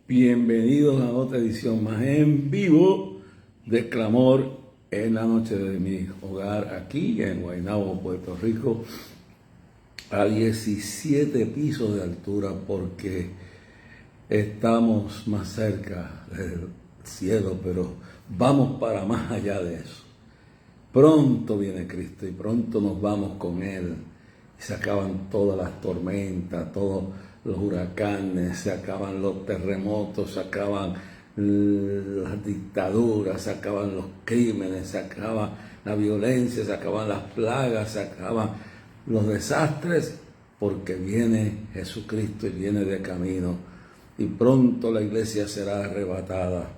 Bienvenidos a otra edición más en vivo de Clamor en la noche de mi hogar aquí en Guaynabo, Puerto Rico, a 17 pisos de altura porque estamos más cerca del cielo, pero vamos para más allá de eso. Pronto viene Cristo y pronto nos vamos con Él. Se acaban todas las tormentas, todos los huracanes, se acaban los terremotos, se acaban las dictaduras, se acaban los crímenes, se acaba la violencia, se acaban las plagas, se acaban los desastres, porque viene Jesucristo y viene de camino. Y pronto la iglesia será arrebatada.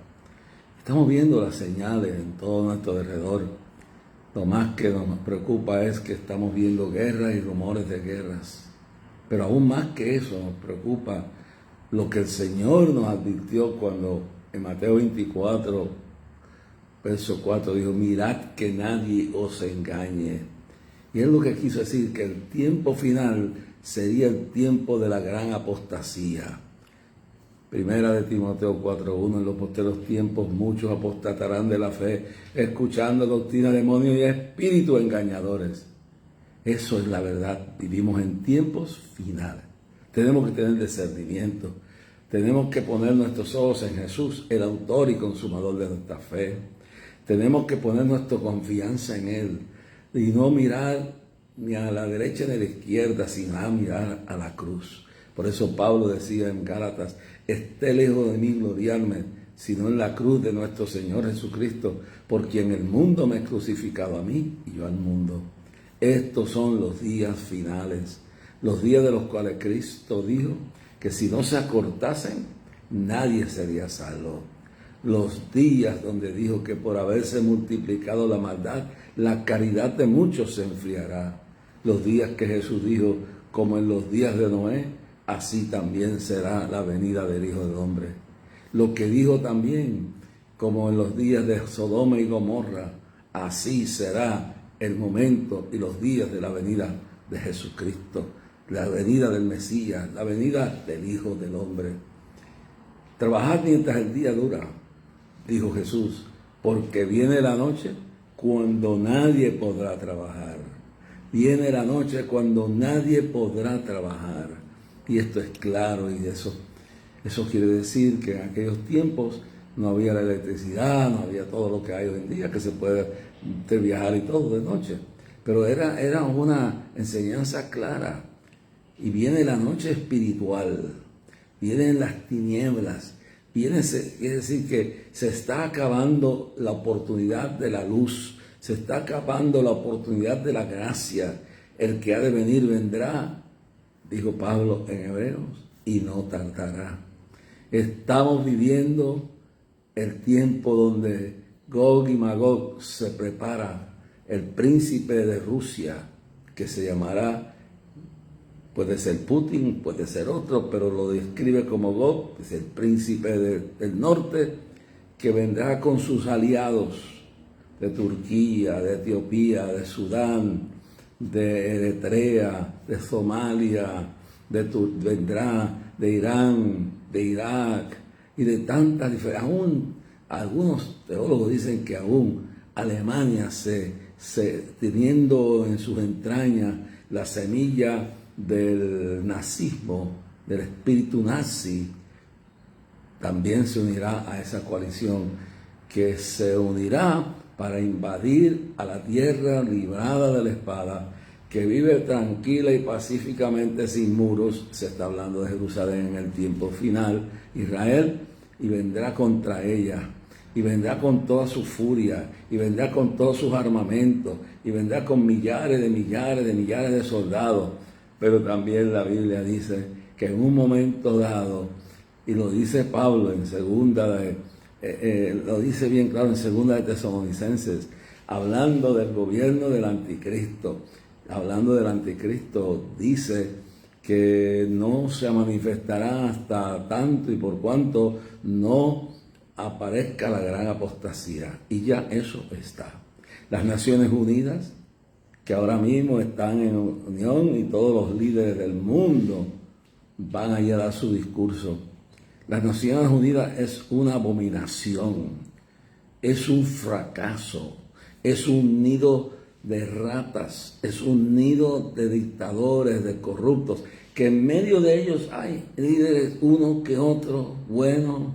Estamos viendo las señales en todo nuestro alrededor. Lo más que nos preocupa es que estamos viendo guerras y rumores de guerras. Pero aún más que eso nos preocupa lo que el Señor nos advirtió cuando en Mateo 24, verso 4 dijo: mirad que nadie os engañe. Y es lo que quiso decir, que el tiempo final sería el tiempo de la gran apostasía. Primera de Timoteo 4:1, en los postreros tiempos muchos apostatarán de la fe, escuchando doctrina de demonios y espíritus engañadores. Eso es la verdad. Vivimos en tiempos finales. Tenemos que tener discernimiento. Tenemos que poner nuestros ojos en Jesús, el autor y consumador de nuestra fe. Tenemos que poner nuestra confianza en Él y no mirar ni a la derecha ni a la izquierda, sino mirar a la cruz. Por eso Pablo decía en Gálatas: esté lejos de mí gloriarme, sino en la cruz de nuestro Señor Jesucristo, por quien el mundo me ha crucificado a mí y yo al mundo. Estos son los días finales, los días de los cuales Cristo dijo que si no se acortasen, nadie sería salvo. Los días donde dijo que por haberse multiplicado la maldad, la caridad de muchos se enfriará. Los días que Jesús dijo: como en los días de Noé, así también será la venida del Hijo del Hombre. Lo que dijo también: como en los días de Sodoma y Gomorra, así será el momento y los días de la venida de Jesucristo, la venida del Mesías, la venida del Hijo del Hombre. Trabajad mientras el día dura, dijo Jesús, porque viene la noche cuando nadie podrá trabajar. Viene la noche cuando nadie podrá trabajar. Y esto es claro, y eso quiere decir que en aquellos tiempos no había la electricidad, no había todo lo que hay hoy en día, que se puede viajar y todo de noche. Pero era una enseñanza clara. Y viene la noche espiritual, vienen las tinieblas, quiere decir que se está acabando la oportunidad de la luz, se está acabando la oportunidad de la gracia. El que ha de venir vendrá, dijo Pablo en Hebreos, y no tardará. Estamos viviendo el tiempo donde Gog y Magog se prepara. El príncipe de Rusia, que se llamará, puede ser Putin, puede ser otro, pero lo describe como Gog, es el príncipe del norte, que vendrá con sus aliados de Turquía, de Etiopía, de Sudán, de Eritrea, de Somalia, vendrá de Irán, de Irak y de tantas diferentes. Aún algunos teólogos dicen que aún Alemania teniendo en sus entrañas la semilla del nazismo, del espíritu nazi, también se unirá a esa coalición, que se unirá para invadir a la tierra librada de la espada, que vive tranquila y pacíficamente sin muros. Se está hablando de Jerusalén en el tiempo final, Israel, y vendrá contra ella, y vendrá con toda su furia, y vendrá con todos sus armamentos, y vendrá con millares de soldados. Pero también la Biblia dice que en un momento dado, y lo dice Pablo en lo dice bien claro en segunda de Tesalonicenses, hablando del gobierno del anticristo, dice que no se manifestará hasta tanto y por cuanto no aparezca la gran apostasía. Y ya eso está. Las Naciones Unidas, que ahora mismo están en unión, y todos los líderes del mundo van a ir a dar su discurso. Las Naciones Unidas es una abominación, es un fracaso, es un nido de ratas, es un nido de dictadores, de corruptos, que en medio de ellos hay líderes, uno que otro, bueno,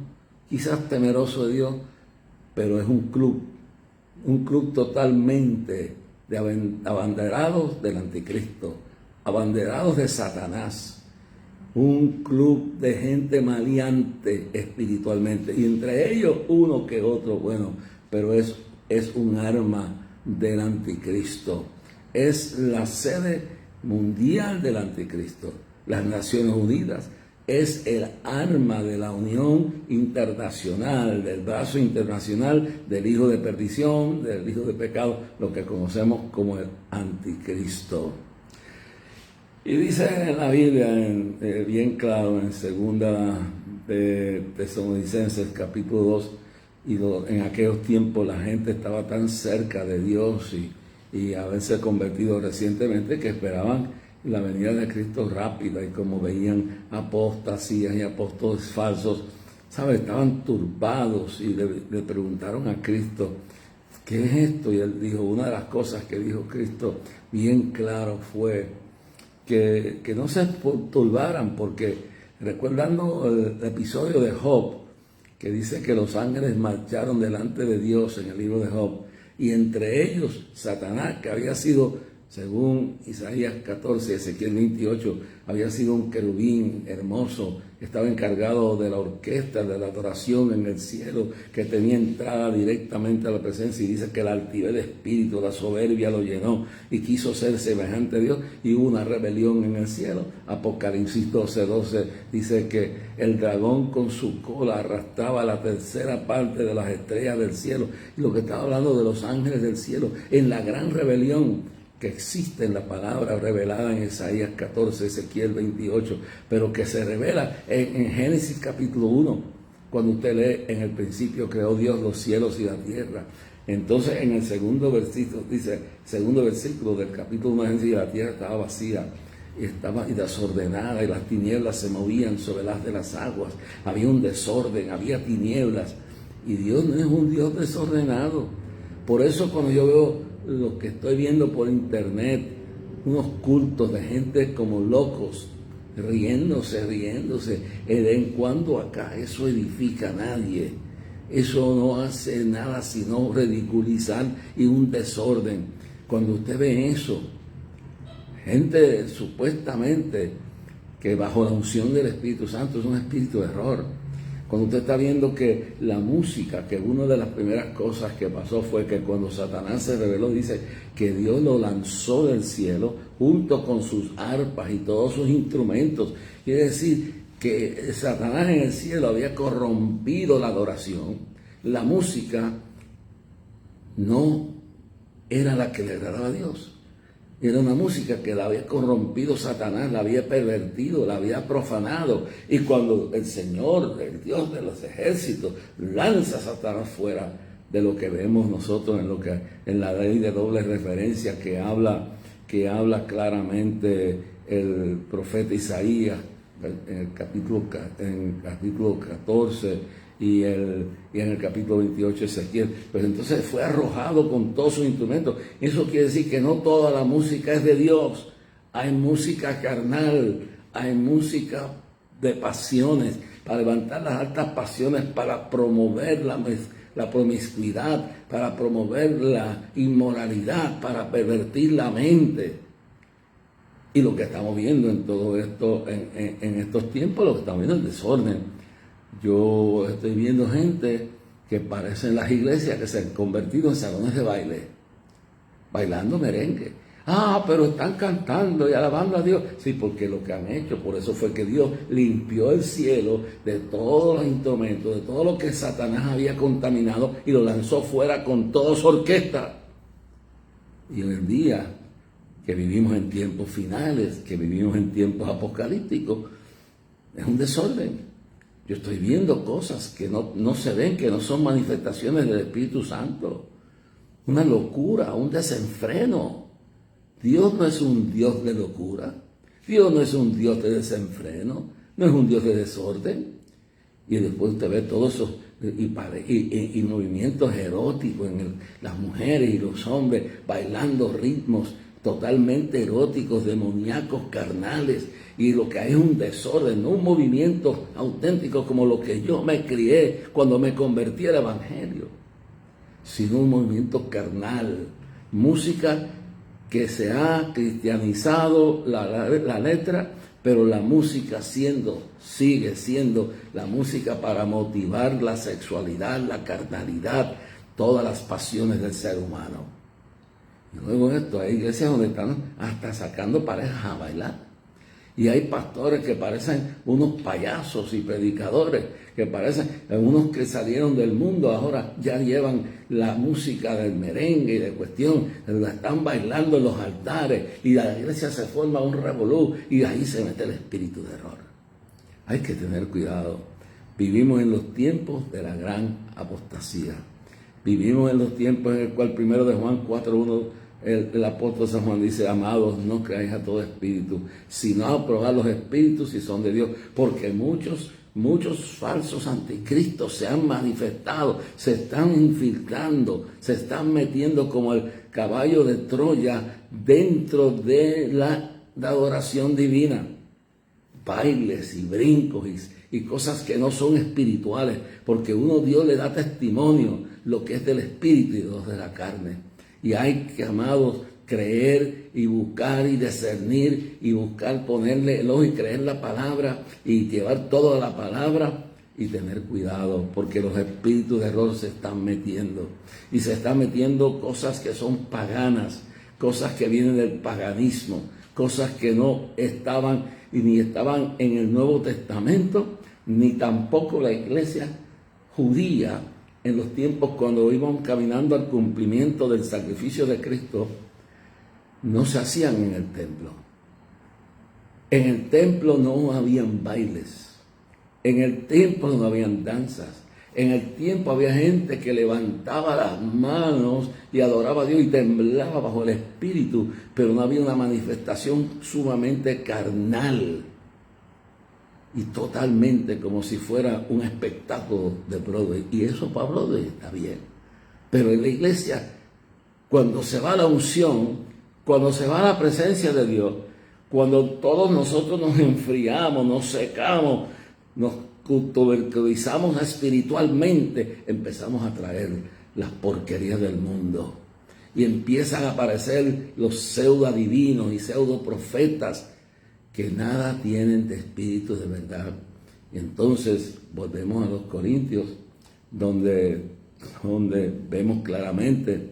quizás temeroso de Dios, pero es un club totalmente de abanderados del anticristo, abanderados de Satanás, un club de gente maleante espiritualmente, y entre ellos uno que otro, bueno, pero es un arma del anticristo, es la sede mundial del anticristo. Las Naciones Unidas es el arma de la unión internacional, del brazo internacional del hijo de perdición, del hijo de pecado, lo que conocemos como el anticristo. Y dice en la Biblia, bien claro, en segunda de Tesalonicenses capítulo 2, en aquellos tiempos la gente estaba tan cerca de Dios y haberse convertido recientemente que esperaban la venida de Cristo rápida, y como veían apostasías y apóstoles falsos, ¿sabes? Estaban turbados y le preguntaron a Cristo, ¿qué es esto? Y él dijo, una de las cosas que dijo Cristo bien claro fue que no se turbaran, porque recordando el episodio de Job, que dice que los ángeles marcharon delante de Dios en el libro de Job, y entre ellos Satanás, que había sido, según Isaías 14, Ezequiel 28, había sido un querubín hermoso, que estaba encargado de la orquesta, de la adoración en el cielo, que tenía entrada directamente a la presencia, y dice que la altivez de espíritu, la soberbia lo llenó, y quiso ser semejante a Dios, y hubo una rebelión en el cielo. Apocalipsis 12 dice que el dragón con su cola arrastraba la tercera parte de las estrellas del cielo, y lo que estaba hablando de los ángeles del cielo, en la gran rebelión que existe en la palabra revelada en Isaías 14, Ezequiel 28, pero que se revela en Génesis capítulo 1, cuando usted lee, en el principio creó Dios los cielos y la tierra. Entonces en el segundo versículo del capítulo 1 de Génesis, la tierra estaba vacía, estaba desordenada, y las tinieblas se movían sobre las de las aguas. Había un desorden, había tinieblas, y Dios no es un Dios desordenado. Por eso cuando yo veo lo que estoy viendo por internet, unos cultos de gente como locos, riéndose, en cuando acá, eso edifica a nadie, eso no hace nada sino ridiculizar y un desorden. Cuando usted ve eso, gente supuestamente que bajo la unción del Espíritu Santo es un espíritu de error. Cuando usted está viendo que la música, que una de las primeras cosas que pasó fue que cuando Satanás se rebeló, dice que Dios lo lanzó del cielo junto con sus arpas y todos sus instrumentos. Quiere decir que Satanás en el cielo había corrompido la adoración. La música no era la que le agradaba a Dios. Era una música que la había corrompido Satanás, la había pervertido, la había profanado. Y cuando el Señor, el Dios de los ejércitos, lanza a Satanás fuera de lo que vemos nosotros en la ley de doble referencia que habla claramente el profeta Isaías en el capítulo 14 y en el capítulo 28 Ezequiel, pues entonces fue arrojado con todos sus instrumentos. Eso quiere decir que no toda la música es de Dios. Hay música carnal, hay música de pasiones, para levantar las altas pasiones, para promover la promiscuidad, para promover la inmoralidad, para pervertir la mente. Y lo que estamos viendo en todo esto, en estos tiempos, lo que estamos viendo es el desorden. Yo estoy viendo gente que parece en las iglesias que se han convertido en salones de baile, bailando merengue. Pero están cantando y alabando a Dios. Sí, porque lo que han hecho, por eso fue que Dios limpió el cielo de todos los instrumentos, de todo lo que Satanás había contaminado, y lo lanzó fuera con toda su orquesta. Y hoy en día, que vivimos en tiempos finales, que vivimos en tiempos apocalípticos, es un desorden. Yo estoy viendo cosas que no se ven, que no son manifestaciones del Espíritu Santo. Una locura, un desenfreno. Dios no es un Dios de locura. Dios no es un Dios de desenfreno. No es un Dios de desorden. Y después usted ve todos esos y movimientos eróticos en las mujeres y los hombres bailando ritmos totalmente eróticos, demoníacos, carnales, y lo que hay es un desorden, no un movimiento auténtico como lo que yo me crié cuando me convertí al Evangelio, sino un movimiento carnal, música que se ha cristianizado la letra, pero la música sigue siendo la música para motivar la sexualidad, la carnalidad, todas las pasiones del ser humano. Y luego esto, hay iglesias donde están hasta sacando parejas a bailar. Y hay pastores que parecen unos payasos y predicadores, que parecen unos que salieron del mundo, ahora ya llevan la música del merengue y de cuestión, la están bailando en los altares y la iglesia se forma un revolú y ahí se mete el espíritu de error. Hay que tener cuidado. Vivimos en los tiempos de la gran apostasía. Vivimos en los tiempos en el cual 1 de Juan 4:1 el apóstol San Juan dice: amados, no creáis a todo espíritu, sino a probar los espíritus si son de Dios, porque muchos falsos anticristos se han manifestado, se están infiltrando, se están metiendo como el caballo de Troya dentro de la adoración divina. Bailes y brincos y cosas que no son espirituales, porque Dios le da testimonio lo que es del espíritu y los de la carne. Y hay que, amados, creer y buscar y discernir y buscar ponerle el ojo y creer la palabra y llevar toda la palabra y tener cuidado, porque los espíritus de error se están metiendo y se están metiendo cosas que son paganas, cosas que vienen del paganismo, cosas que no estaban y ni estaban en el Nuevo Testamento, ni tampoco la iglesia judía en los tiempos cuando íbamos caminando al cumplimiento del sacrificio de Cristo, no se hacían en el templo. En el templo no habían bailes, en el templo no habían danzas, en el tiempo había gente que levantaba las manos y adoraba a Dios y temblaba bajo el Espíritu, pero no había una manifestación sumamente carnal y totalmente como si fuera un espectáculo de Broadway. Y eso para Broadway está bien. Pero en la iglesia, cuando se va la unción, cuando se va la presencia de Dios, cuando todos nosotros nos enfriamos, nos secamos, nos tuberculizamos espiritualmente, empezamos a traer las porquerías del mundo. Y empiezan a aparecer los pseudo adivinos y pseudo profetas que nada tienen de espíritu de verdad. Y entonces volvemos a los Corintios, donde vemos claramente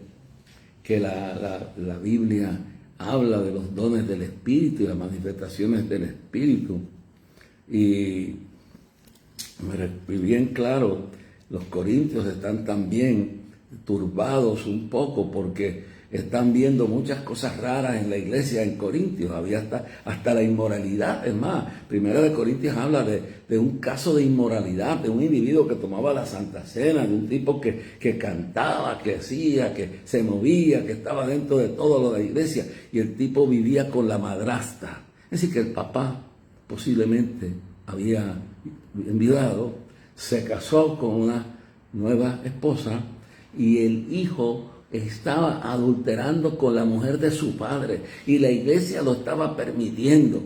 que la Biblia habla de los dones del Espíritu y las manifestaciones del Espíritu. Y bien claro, los Corintios están también turbados un poco porque están viendo muchas cosas raras en la iglesia en Corintios. Había hasta la inmoralidad. Es más, Primera de Corintios habla de un caso de inmoralidad, de un individuo que tomaba la Santa Cena, de un tipo que cantaba, que hacía, que se movía, que estaba dentro de todo lo de la iglesia, y el tipo vivía con la madrastra. Es decir, que el papá posiblemente había enviudado, se casó con una nueva esposa y el hijo estaba adulterando con la mujer de su padre y la iglesia lo estaba permitiendo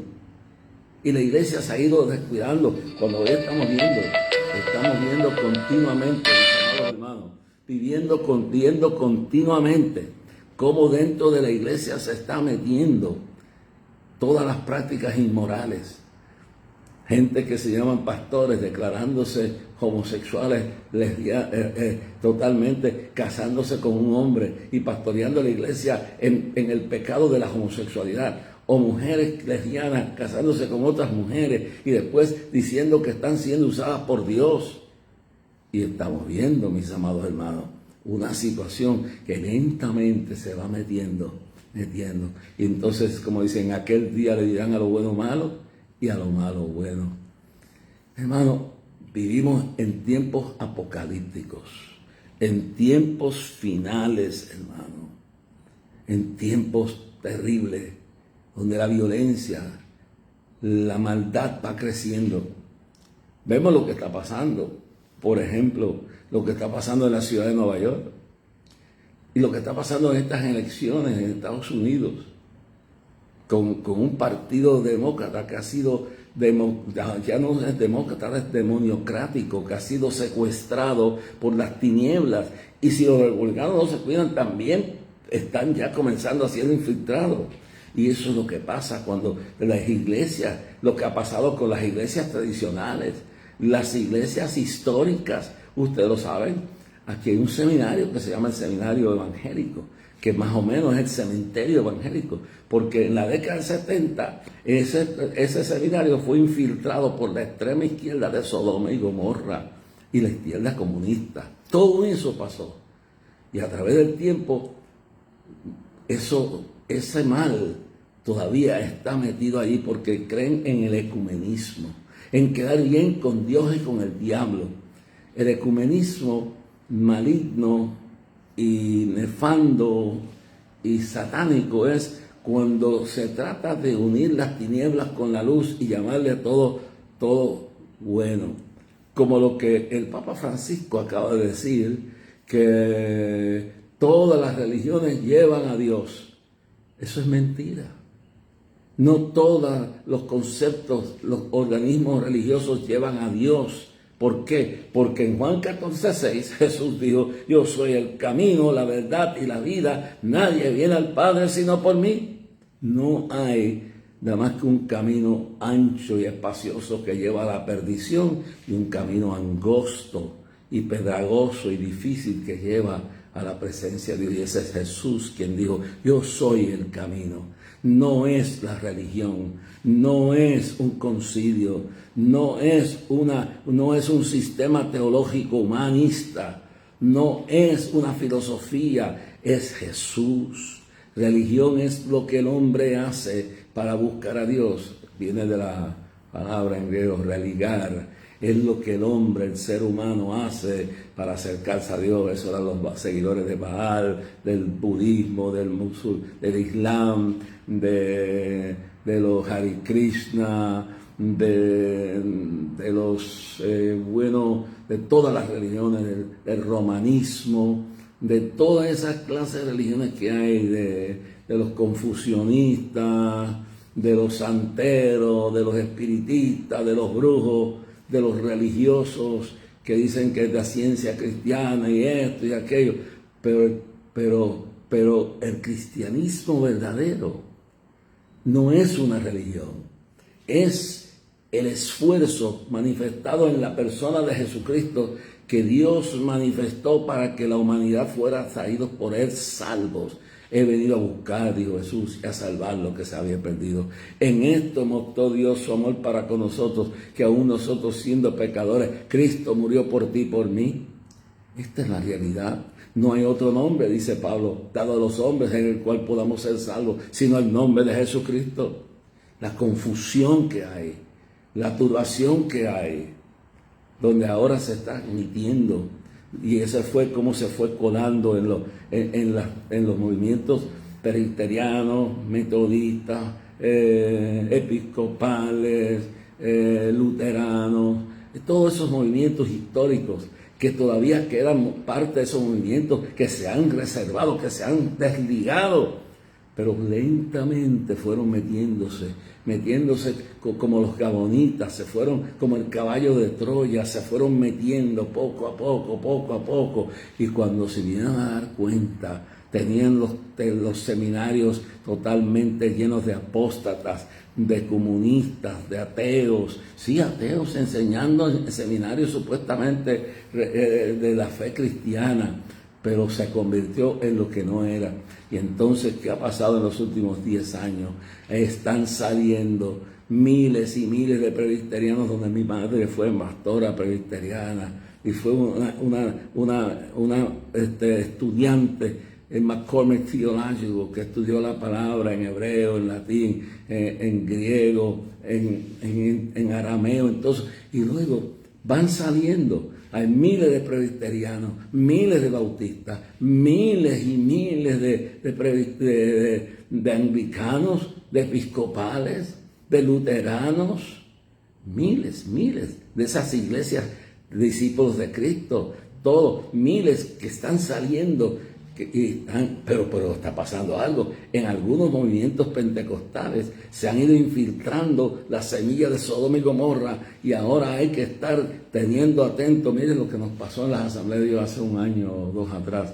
y la iglesia se ha ido descuidando. Cuando hoy estamos viendo continuamente, mis amados hermanos, viendo continuamente cómo dentro de la iglesia se está metiendo todas las prácticas inmorales. Gente que se llaman pastores declarándose homosexuales, totalmente casándose con un hombre y pastoreando la iglesia en el pecado de la homosexualidad. O mujeres lesbianas casándose con otras mujeres y después diciendo que están siendo usadas por Dios. Y estamos viendo, mis amados hermanos, una situación que lentamente se va metiendo. Y entonces, como dicen, aquel día le dirán a lo bueno malo y a lo malo bueno. Hermano, vivimos en tiempos apocalípticos, en tiempos finales, hermano, en tiempos terribles, donde la violencia, la maldad va creciendo. Vemos lo que está pasando. Por ejemplo, lo que está pasando en la ciudad de Nueva York y lo que está pasando en estas elecciones en Estados Unidos con un partido demócrata que ha sido, ya no es demócrata, es demoniocrático, que ha sido secuestrado por las tinieblas. Y si los republicanos no se cuidan, también están ya comenzando a ser infiltrados. Y eso es lo que pasa cuando las iglesias, lo que ha pasado con las iglesias tradicionales, las iglesias históricas, ustedes lo saben. Aquí hay un seminario que se llama el Seminario Evangélico, que más o menos es el cementerio evangélico, porque en la década del 70 ese seminario fue infiltrado por la extrema izquierda de Sodoma y Gomorra y la izquierda comunista. Todo eso pasó. Y a través del tiempo, ese mal todavía está metido allí porque creen en el ecumenismo, en quedar bien con Dios y con el diablo. El ecumenismo maligno y nefando y satánico es cuando se trata de unir las tinieblas con la luz y llamarle a todo bueno. Como lo que el Papa Francisco acaba de decir, que todas las religiones llevan a Dios. Eso es mentira. No todos los conceptos, los organismos religiosos llevan a Dios. ¿Por qué? Porque en Juan 14:6 Jesús dijo: yo soy el camino, la verdad y la vida. Nadie viene al Padre sino por mí. No hay nada más que un camino ancho y espacioso que lleva a la perdición y un camino angosto y pedregoso y difícil que lleva a la presencia de Dios. Y ese es Jesús quien dijo: yo soy el camino. No es la religión, no es un concilio, no es un sistema teológico humanista, no es una filosofía, es Jesús. Religión es lo que el hombre hace para buscar a Dios. Viene de la palabra en griego religar. Es lo que el hombre, el ser humano, hace para acercarse a Dios. Eso eran los seguidores de Baal, del budismo, del Islam, de los Hare Krishna, de los de todas las religiones, del romanismo, de todas esas clases de religiones que hay, de los confucionistas, de los santeros, de los espiritistas, de los brujos, de los religiosos que dicen que es la ciencia cristiana y esto y aquello, pero el cristianismo verdadero no es una religión, es el esfuerzo manifestado en la persona de Jesucristo que Dios manifestó para que la humanidad fuera traídos por él salvos. He venido a buscar, dijo Jesús, y a salvar lo que se había perdido. En esto mostró Dios su amor para con nosotros, que aún nosotros siendo pecadores, Cristo murió por ti y por mí. Esta es la realidad. No hay otro nombre, dice Pablo, dado a los hombres en el cual podamos ser salvos, sino el nombre de Jesucristo. La confusión que hay, la turbación que hay, donde ahora se está admitiendo. Y ese fue como se fue colando en los movimientos presbiterianos, metodistas, episcopales, luteranos, todos esos movimientos históricos que todavía quedan parte de esos movimientos que se han reservado, que se han desligado, pero lentamente fueron metiéndose como los gabonitas, se fueron como el caballo de Troya, se fueron metiendo poco a poco, y cuando se vinieron a dar cuenta, tenían los seminarios totalmente llenos de apóstatas, de comunistas, de ateos, sí, ateos enseñando en seminarios supuestamente de la fe cristiana, pero se convirtió en lo que no era. Y entonces, ¿qué ha pasado en los últimos 10 años? Están saliendo miles y miles de presbiterianos, donde mi madre fue pastora presbiteriana y fue una estudiante en McCormick Theological, que estudió la palabra en hebreo, en latín, en griego, en arameo. Entonces, y luego van saliendo. Hay miles de presbiterianos, miles de bautistas, miles y miles de anglicanos, de episcopales, de luteranos, miles. de esas iglesias, discípulos de Cristo, todos, miles que están saliendo, pero está pasando algo. En algunos movimientos pentecostales se han ido infiltrando las semillas de Sodoma y Gomorra, y ahora hay que estar teniendo atento. Miren lo que nos pasó en las asambleas de Dios hace un año o dos atrás.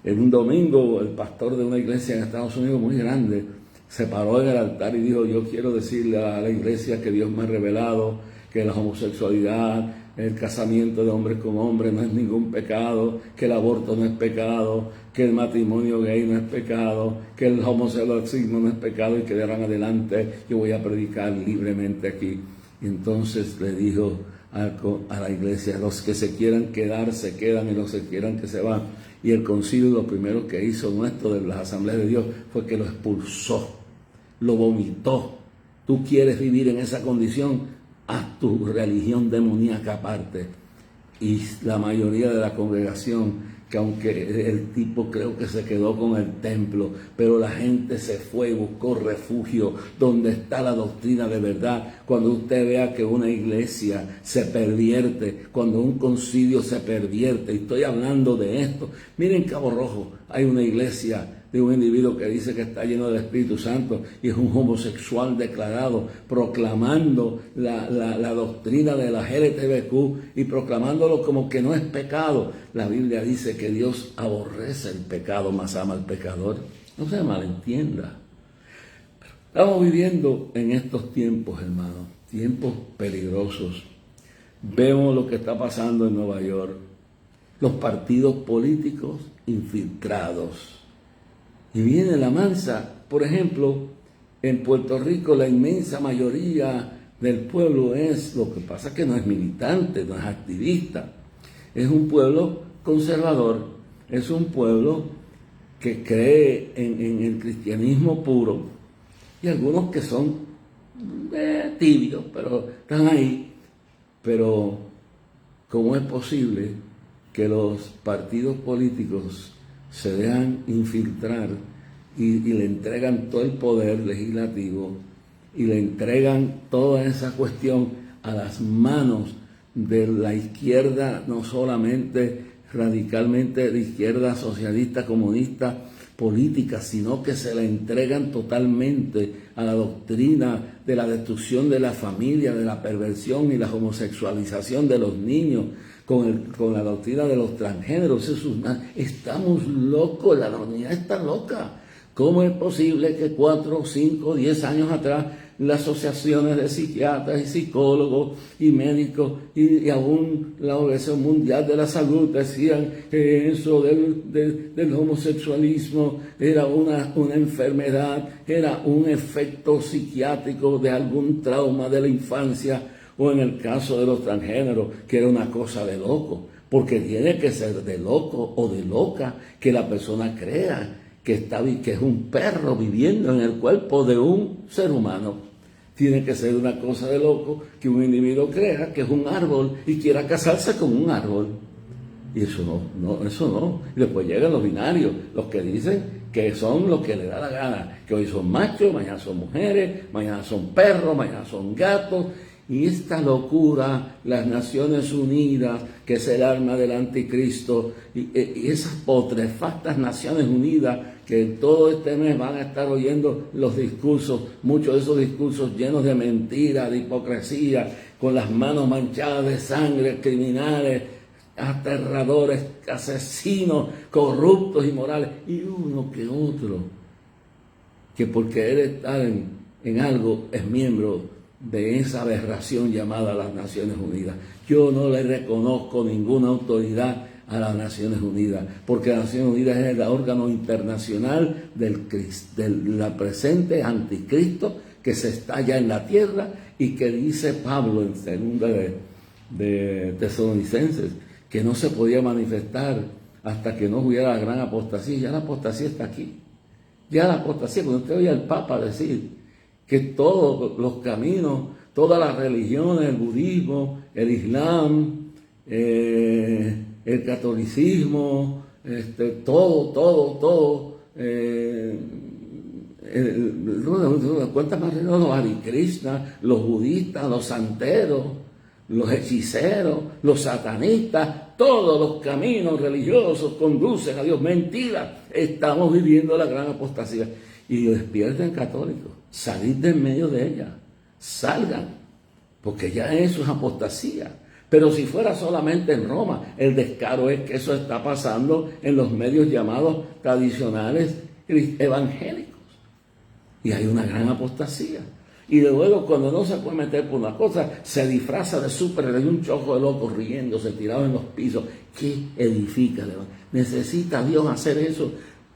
En un domingo, el pastor de una iglesia en Estados Unidos muy grande se paró en el altar y dijo: yo quiero decirle a la iglesia que Dios me ha revelado que la homosexualidad, el casamiento de hombres con hombres no es ningún pecado, que el aborto no es pecado, que el matrimonio gay no es pecado, que el homosexualismo no es pecado, y que de ahora en adelante yo voy a predicar libremente aquí. Y entonces le dijo a la iglesia: los que se quieran quedar se quedan, y los que quieran que se van. Y el concilio lo primero que hizo nuestro de las asambleas de Dios fue que lo expulsó, lo vomitó. Tú quieres vivir en esa condición, haz tu religión demoníaca aparte. Y la mayoría de la congregación, que aunque el tipo creo que se quedó con el templo, pero la gente se fue y buscó refugio donde está la doctrina de verdad. Cuando usted vea que una iglesia se pervierte, cuando un concilio se pervierte, y estoy hablando de esto. Miren Cabo Rojo, hay una iglesia de un individuo que dice que está lleno del Espíritu Santo y es un homosexual declarado, proclamando la doctrina de la LGTBQ y proclamándolo como que no es pecado. La Biblia dice que Dios aborrece el pecado, mas ama al pecador. No se malentienda. Estamos viviendo en estos tiempos, hermanos, tiempos peligrosos. Vemos lo que está pasando en Nueva York, los partidos políticos infiltrados. Y viene la mansa. Por ejemplo, en Puerto Rico la inmensa mayoría del pueblo lo que pasa es que no es militante, no es activista. Es un pueblo conservador, es un pueblo que cree en el cristianismo puro. Y algunos que son tibios, pero están ahí. Pero, ¿cómo es posible que los partidos políticos se dejan infiltrar y le entregan todo el poder legislativo y le entregan toda esa cuestión a las manos de la izquierda, no solamente radicalmente de izquierda socialista, comunista, política, sino que se la entregan totalmente a la doctrina de la destrucción de la familia, de la perversión y la homosexualización de los niños, con la doctrina de los transgéneros? Estamos locos, la humanidad está loca. ¿Cómo es posible que 4, 5, 10 años atrás las asociaciones de psiquiatras y psicólogos y médicos y aún la Organización Mundial de la Salud decían que eso del homosexualismo era una enfermedad, era un efecto psiquiátrico de algún trauma de la infancia, o en el caso de los transgéneros, que era una cosa de loco? Porque tiene que ser de loco o de loca que la persona crea que es un perro viviendo en el cuerpo de un ser humano. Tiene que ser una cosa de loco que un individuo crea que es un árbol y quiera casarse con un árbol. Y eso no. Y después llegan los binarios, los que dicen que son lo que le da la gana, que hoy son machos, mañana son mujeres, mañana son perros, mañana son gatos. Y esta locura, las Naciones Unidas, que es el arma del anticristo, y esas putrefactas Naciones Unidas, que todo este mes van a estar oyendo los discursos, muchos de esos discursos llenos de mentira, de hipocresía, con las manos manchadas de sangre, criminales, aterradores, asesinos, corruptos, inmorales, y uno que otro, que por querer estar en algo es miembro de esa aberración llamada las Naciones Unidas. Yo no le reconozco ninguna autoridad a las Naciones Unidas, porque las Naciones Unidas es el órgano internacional del presente anticristo que se está ya en la tierra, y que dice Pablo en segunda de Tesalonicenses que no se podía manifestar hasta que no hubiera la gran apostasía. Ya la apostasía está aquí. Ya la apostasía, cuando usted oye al Papa decir que todos los caminos, todas las religiones, el budismo, el islam, el catolicismo, todo, ¿cuántas más religiones? Los Hare Krishna, los budistas, los santeros, los hechiceros, los satanistas, todos los caminos religiosos conducen a Dios. Mentira, estamos viviendo la gran apostasía. Y despierten, católicos, salid de en medio de ella, salgan, porque ya eso es apostasía. Pero si fuera solamente en Roma, el descaro es que eso está pasando en los medios llamados tradicionales evangélicos. Y hay una gran apostasía. Y luego, cuando no se puede meter por una cosa, se disfraza de súper, hay un chojo de locos riéndose, tirados en los pisos. ¿Qué edifica? ¿Necesita Dios hacer eso?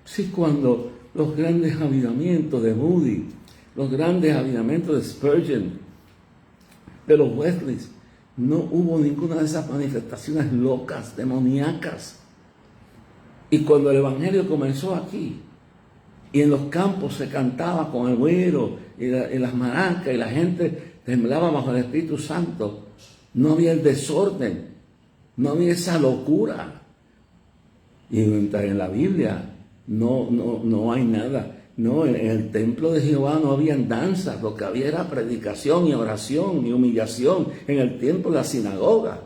Sí, cuando los grandes avivamientos de Moody, los grandes avivamientos de Spurgeon, de los Wesleys, no hubo ninguna de esas manifestaciones locas, demoníacas. Y cuando el evangelio comenzó aquí, y en los campos se cantaba con el güero y las maracas, y la gente temblaba bajo el Espíritu Santo, no había el desorden, no había esa locura. Y mientras en la Biblia no hay nada. No, en el templo de Jehová no habían danzas, lo que había era predicación y oración y humillación en el templo de la sinagoga,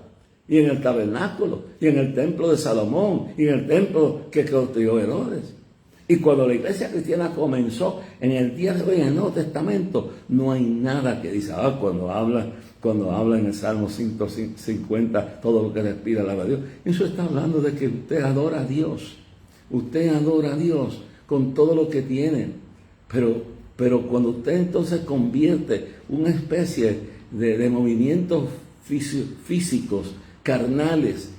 y en el tabernáculo, y en el templo de Salomón, y en el templo que construyó Herodes. Y cuando la iglesia cristiana comenzó, en el día de hoy, en el Nuevo Testamento, no hay nada que dice, cuando habla en el Salmo 150, todo lo que respira alaba a Dios. Eso está hablando de que usted adora a Dios. Usted adora a Dios con todo lo que tiene. Pero cuando usted entonces convierte una especie de movimientos físicos, carnales,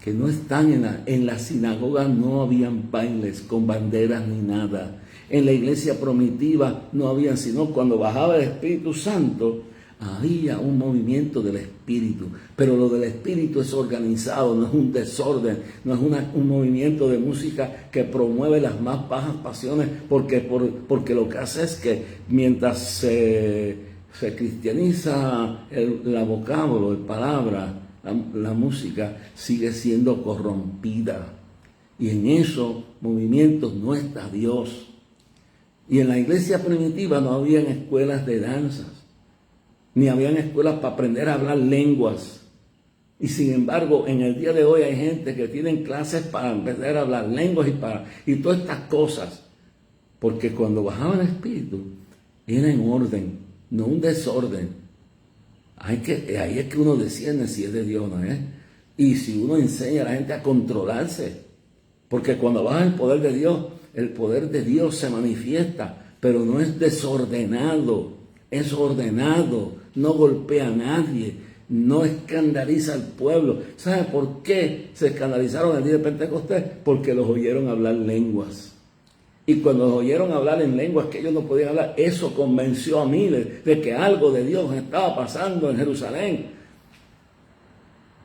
que no están en la sinagoga, no habían bailes con banderas ni nada. En la iglesia primitiva no habían, sino cuando bajaba el Espíritu Santo, había un movimiento del Espíritu. Pero lo del Espíritu es organizado, no es un desorden, no es un movimiento de música que promueve las más bajas pasiones, porque lo que hace es que mientras se cristianiza la vocábulo, el palabra, la música sigue siendo corrompida. Y en esos movimientos no está Dios. Y en la iglesia primitiva no habían escuelas de danzas, ni habían escuelas para aprender a hablar lenguas. Y sin embargo, en el día de hoy hay gente que tienen clases para aprender a hablar lenguas y todas estas cosas. Porque cuando bajaba el Espíritu, era en orden, no un desorden. Ahí es que uno discierne si es de Dios o no es. Y si uno enseña a la gente a controlarse. Porque cuando baja el poder de Dios se manifiesta, pero no es desordenado, es ordenado, no golpea a nadie, no escandaliza al pueblo. ¿Sabe por qué se escandalizaron el día de Pentecostés? Porque los oyeron hablar lenguas. Y cuando los oyeron hablar en lenguas que ellos no podían hablar, eso convenció a miles de que algo de Dios estaba pasando en Jerusalén.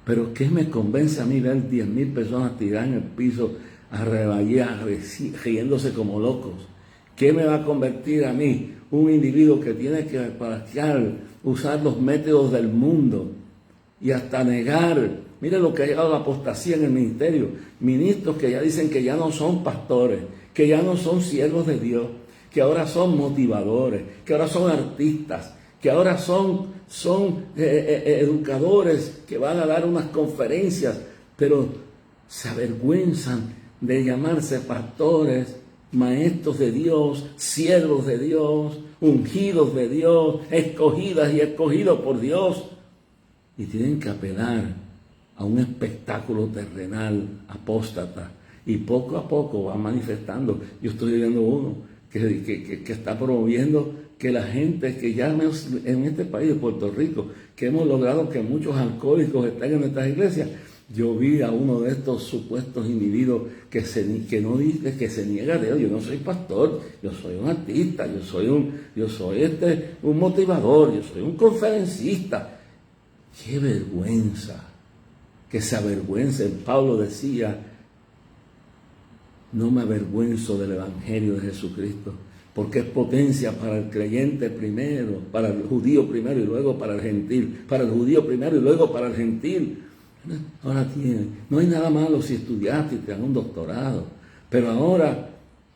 Pero ¿qué me convence a mí ver 10,000 personas tiradas en el piso, arreballadas, riéndose como locos? ¿Qué me va a convertir a mí, un individuo que tiene que usar los métodos del mundo y hasta negar? Mire lo que ha llegado a la apostasía en el ministerio. Ministros que ya dicen que ya no son pastores, que ya no son siervos de Dios, que ahora son motivadores, que ahora son artistas, que ahora son educadores que van a dar unas conferencias, pero se avergüenzan de llamarse pastores, maestros de Dios, siervos de Dios, ungidos de Dios, escogidas y escogidos por Dios. Y tienen que apelar a un espectáculo terrenal apóstata. Y poco a poco va manifestando. Yo estoy viendo uno que está promoviendo que la gente, que ya en este país de Puerto Rico, que hemos logrado que muchos alcohólicos estén en nuestras iglesias. Yo vi a uno de estos supuestos individuos que no dice, que se niega de Dios. Yo no soy pastor, yo soy un artista, yo soy un motivador, yo soy un conferencista. ¡Qué vergüenza! Que se avergüencen. Pablo decía: no me avergüenzo del Evangelio de Jesucristo, porque es potencia para el creyente primero, para el judío primero y luego para el gentil, para el judío primero y luego para el gentil. Ahora no hay nada malo si estudiaste y te dan un doctorado, pero ahora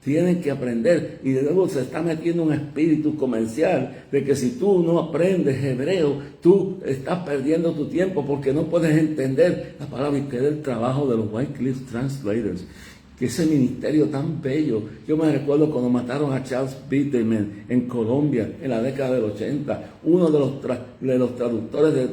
Tienen que aprender, y de nuevo se está metiendo un espíritu comercial de que si tú no aprendes hebreo, tú estás perdiendo tu tiempo porque no puedes entender la palabra, y que es el trabajo de los Wycliffe Translators, que ese ministerio tan bello. Yo me recuerdo cuando mataron a Charles Bittman en Colombia en la década del 80, uno de los traductores de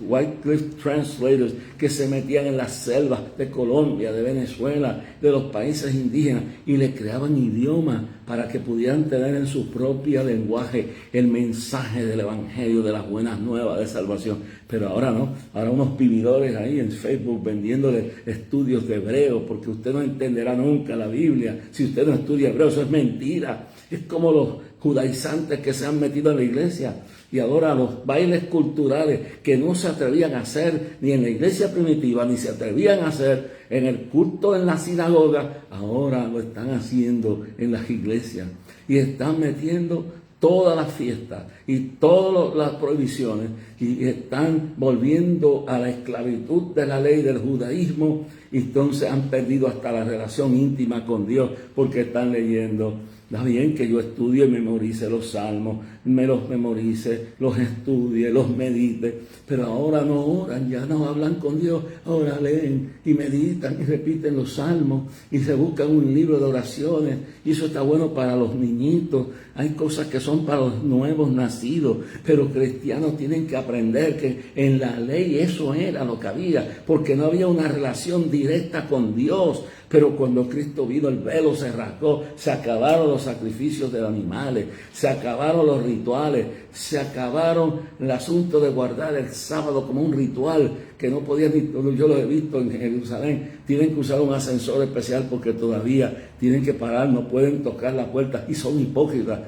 Wycliffe Translators que se metían en las selvas de Colombia, de Venezuela, de los países indígenas, y le creaban idiomas para que pudieran tener en su propio lenguaje el mensaje del evangelio, de las buenas nuevas de salvación. Pero ahora no, ahora unos vividores ahí en Facebook vendiéndole estudios de hebreo, porque usted no entenderá nunca la Biblia si usted no estudia hebreo. Eso es mentira. Es como los judaizantes que se han metido en la iglesia y ahora los bailes culturales que no se atrevían a hacer ni en la iglesia primitiva, ni se atrevían a hacer en el culto en la sinagoga, ahora lo están haciendo en las iglesias y están metiendo todas las fiestas y todas las prohibiciones y están volviendo a la esclavitud de la ley del judaísmo, y entonces han perdido hasta la relación íntima con Dios porque están leyendo. Está bien que yo estudie y memorice los salmos, me los memorice, los estudie, los medite, pero ahora no oran, ya no hablan con Dios, ahora leen y meditan y repiten los salmos y se buscan un libro de oraciones, y eso está bueno para los niñitos. Hay cosas que son para los nuevos nacidos, pero cristianos tienen que aprender que en la ley eso era lo que había, porque no había una relación directa con Dios. Pero cuando Cristo vino, el velo se rasgó, se acabaron los sacrificios de animales, se acabaron los rituales, se acabaron el asunto de guardar el sábado como un ritual que no podían ni, yo lo he visto en Jerusalén, tienen que usar un ascensor especial porque todavía tienen que parar, no pueden tocar la puerta y son hipócritas.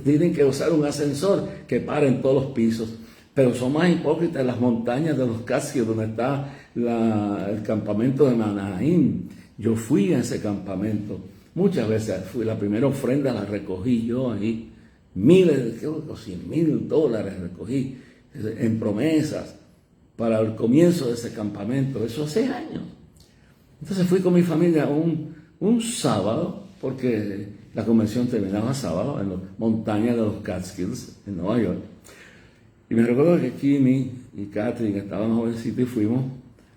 Tienen que usar un ascensor que pare en todos los pisos. Pero son más hipócritas en las montañas de los Casios, donde está el campamento de Manaín. Yo fui a ese campamento, muchas veces fui, la primera ofrenda la recogí yo ahí, miles, creo que $100,000 recogí en promesas para el comienzo de ese campamento, eso hace años. Entonces fui con mi familia un sábado, porque la convención terminaba sábado en las montañas de los Catskills, en Nueva York. Y me recuerdo que Kimi y Catherine estaban jovencitos y fuimos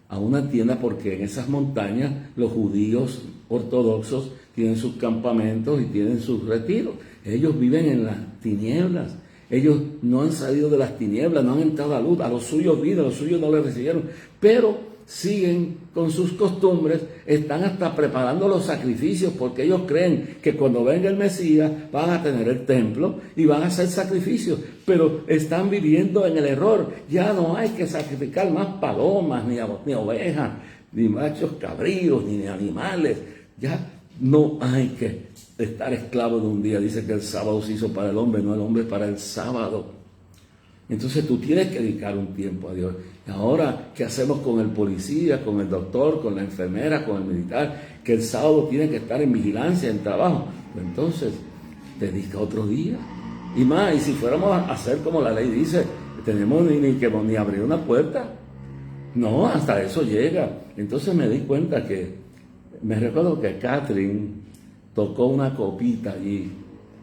a una tienda, porque en esas montañas los judíos ortodoxos tienen sus campamentos y tienen sus retiros. Ellos viven en las tinieblas. Ellos no han salido de las tinieblas, no han entrado a la luz. A los suyos vino, a los suyos no les recibieron. Pero siguen con sus costumbres, están hasta preparando los sacrificios, porque ellos creen que cuando venga el Mesías van a tener el templo y van a hacer sacrificios, pero están viviendo en el error. Ya no hay que sacrificar más palomas, ni ovejas, ni machos cabríos, ni animales. Ya no hay que estar esclavo de un día. Dice que el sábado se hizo para el hombre, no el hombre para el sábado. Entonces tú tienes que dedicar un tiempo a Dios. Y ahora, ¿qué hacemos con el policía, con el doctor, con la enfermera, con el militar? Que el sábado tiene que estar en vigilancia, en trabajo. Pues entonces, dedica otro día. Y más, y si fuéramos a hacer como la ley dice, tenemos ni abrir una puerta. No, hasta eso llega. Entonces me di cuenta me recuerdo que Catherine tocó una copita allí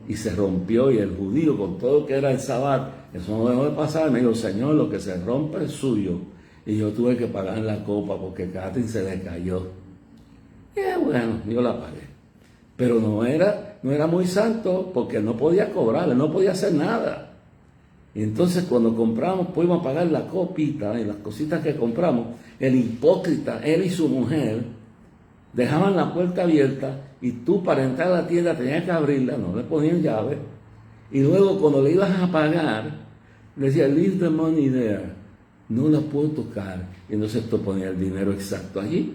y se rompió, y el judío, con todo lo que era el sabbat, eso no dejó de pasar. Me dijo: Señor, lo que se rompe es suyo. Y yo tuve que pagar la copa porque Catherine se le cayó. Y bueno, yo la pagué. Pero no era muy santo, porque no podía cobrarle, no podía hacer nada. Y entonces cuando compramos, pudimos pagar la copita y las cositas que compramos, el hipócrita, él y su mujer, dejaban la puerta abierta, y tú para entrar a la tienda tenías que abrirla, no le ponían llave. Y luego cuando le ibas a pagar, le decía: leave the money there, no la puedo tocar. Y entonces tú ponías el dinero exacto allí.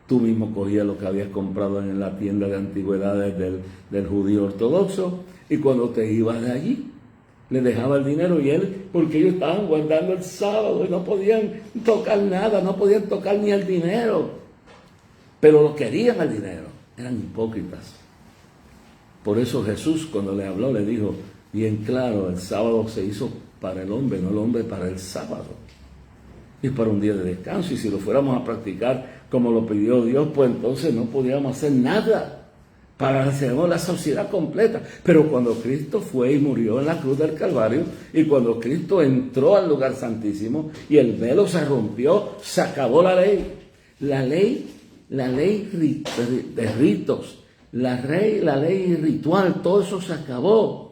Tú mismo cogías lo que habías comprado en la tienda de antigüedades del judío ortodoxo, y cuando te ibas de allí, le dejaba el dinero, y él, porque ellos estaban guardando el sábado y no podían tocar nada, no podían tocar ni el dinero, pero lo querían el dinero, eran hipócritas. Por eso Jesús, cuando le habló, le dijo bien claro: el sábado se hizo para el hombre, no el hombre para el sábado. Y para un día de descanso, y si lo fuéramos a practicar como lo pidió Dios, pues entonces no podíamos hacer nada. para la sociedad completa. Pero cuando Cristo fue y murió en la cruz del Calvario, y cuando Cristo entró al lugar santísimo y el velo se rompió, se acabó la ley. La ley de ritos, la ley ritual, todo eso se acabó.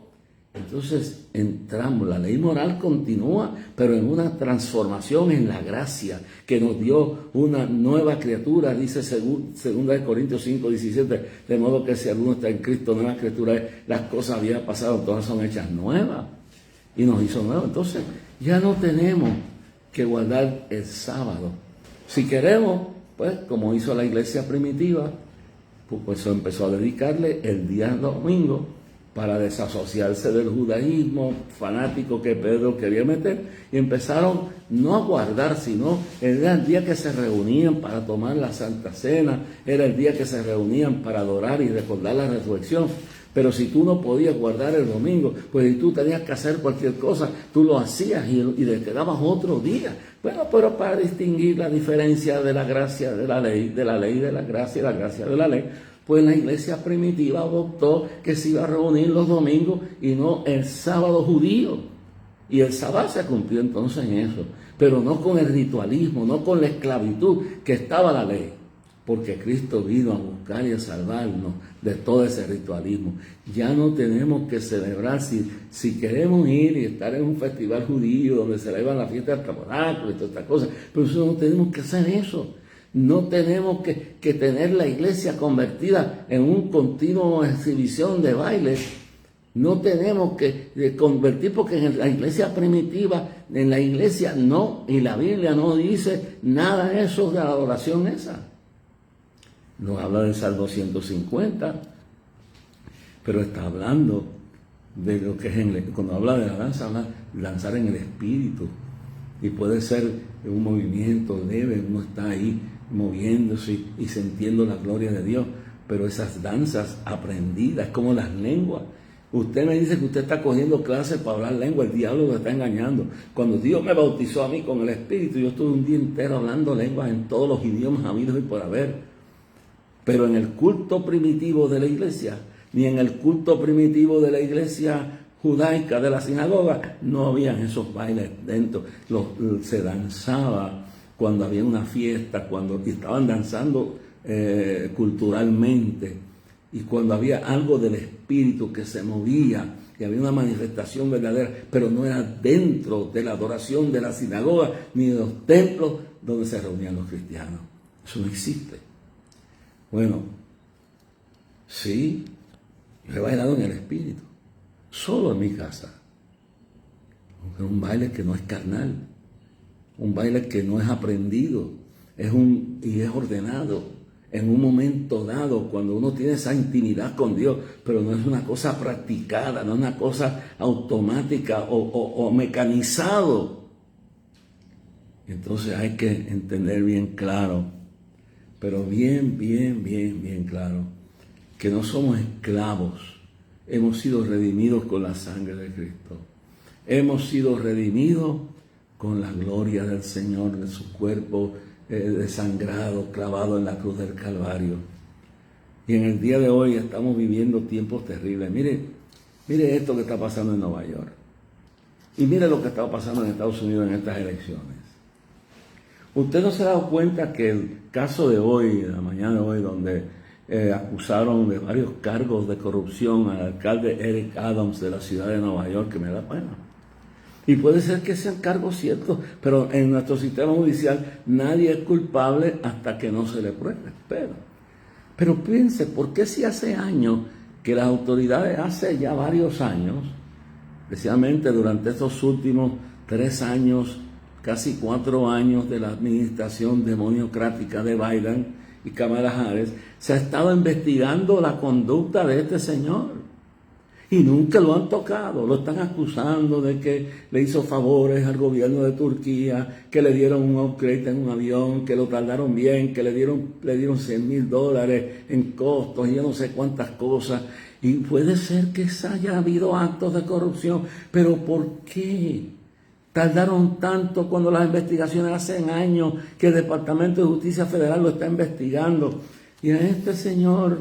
Entonces entramos, la ley moral continúa, pero en una transformación en la gracia que nos dio una nueva criatura, dice 2 Corintios 5, 17, de modo que si alguno está en Cristo, nueva criatura es, las cosas habían pasado, todas son hechas nuevas, y nos hizo nuevos. Entonces ya no tenemos que guardar el sábado. Si queremos, pues como hizo la iglesia primitiva, pues empezó a dedicarle el día domingo para desasociarse del judaísmo fanático que Pedro quería meter, y empezaron no a guardar, sino era el día que se reunían para tomar la Santa Cena, era el día que se reunían para adorar y recordar la resurrección. Pero si tú no podías guardar el domingo, pues si tú tenías que hacer cualquier cosa, tú lo hacías y le quedabas otro día. Bueno, pero para distinguir la diferencia de la gracia de la ley de la gracia y la gracia de la ley, pues la iglesia primitiva adoptó que se iba a reunir los domingos y no el sábado judío. Y el sábado se cumplió entonces en eso, pero no con el ritualismo, no con la esclavitud que estaba la ley, porque Cristo vino a buscar y a salvarnos de todo ese ritualismo. Ya no tenemos que celebrar, si queremos ir y estar en un festival judío donde celebran la fiesta del tabernáculo y todas estas cosas, pero eso no tenemos que hacer eso. No tenemos que tener la iglesia convertida en un continuo exhibición de bailes. No tenemos que convertir, porque en la iglesia primitiva, en la iglesia no, y la Biblia no dice nada de eso de la adoración esa. Nos habla del Salmo 150, pero está hablando de lo que es, cuando habla de la danza, habla de danzar en el espíritu. Y puede ser un movimiento leve, uno está ahí moviéndose y sintiendo la gloria de Dios, pero esas danzas aprendidas, como las lenguas. Usted me dice que usted está cogiendo clases para hablar lengua, el diablo lo está engañando. Cuando Dios me bautizó a mí con el Espíritu, yo estuve un día entero hablando lenguas en todos los idiomas habidos y por haber. Pero en el culto primitivo de la iglesia, ni en el culto primitivo de la iglesia judaica de la sinagoga, no habían esos bailes dentro. Se danzaba cuando había una fiesta, cuando estaban danzando culturalmente, y cuando había algo del espíritu que se movía, y había una manifestación verdadera, pero no era dentro de la adoración de la sinagoga ni de los templos donde se reunían los cristianos. Eso no existe. Bueno, sí, yo he bailado en el espíritu, solo en mi casa. Un baile que no es carnal, un baile que no es aprendido, y es ordenado en un momento dado, cuando uno tiene esa intimidad con Dios, pero no es una cosa practicada, no es una cosa automática o mecanizado. Entonces hay que entender bien claro, pero bien claro, que no somos esclavos, hemos sido redimidos con la sangre de Cristo, hemos sido redimidos con la gloria del Señor, de su cuerpo desangrado, clavado en la cruz del Calvario. Y en el día de hoy estamos viviendo tiempos terribles. Mire esto que está pasando en Nueva York. Y mire lo que está pasando en Estados Unidos en estas elecciones. ¿Usted no se ha dado cuenta que el caso de hoy, de la mañana de hoy, donde acusaron de varios cargos de corrupción al alcalde Eric Adams de la ciudad de Nueva York, que me da pena? Y puede ser que sean cargos ciertos, pero en nuestro sistema judicial nadie es culpable hasta que no se le pruebe. Pero piense, ¿por qué si hace años que las autoridades, hace ya varios años, especialmente durante estos últimos 3 años, casi 4 años de la administración democrática de Biden y Kamala Harris, se ha estado investigando la conducta de este señor? Y nunca lo han tocado, lo están acusando de que le hizo favores al gobierno de Turquía, que le dieron un upgrade en un avión, que lo tardaron bien, que le dieron $100,000 en costos y yo no sé cuántas cosas. Y puede ser que haya habido actos de corrupción, pero ¿por qué tardaron tanto cuando las investigaciones hacen años que el Departamento de Justicia Federal lo está investigando? Y a este señor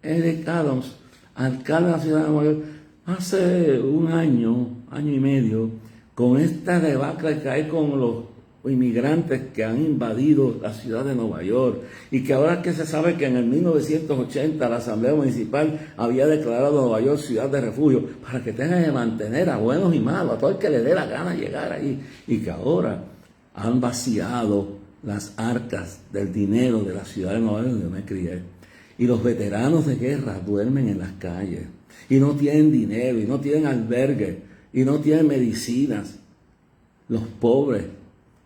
Eric Adams, alcalde de la ciudad de Nueva York, hace un año y medio, con esta debacle que hay con los inmigrantes que han invadido la ciudad de Nueva York, y que ahora que se sabe que en el 1980 la Asamblea Municipal había declarado a Nueva York ciudad de refugio para que tengan que mantener a buenos y malos, a todo el que le dé la gana llegar ahí, y que ahora han vaciado las arcas del dinero de la ciudad de Nueva York donde yo me crié, y los veteranos de guerra duermen en las calles y no tienen dinero y no tienen albergue y no tienen medicinas. Los pobres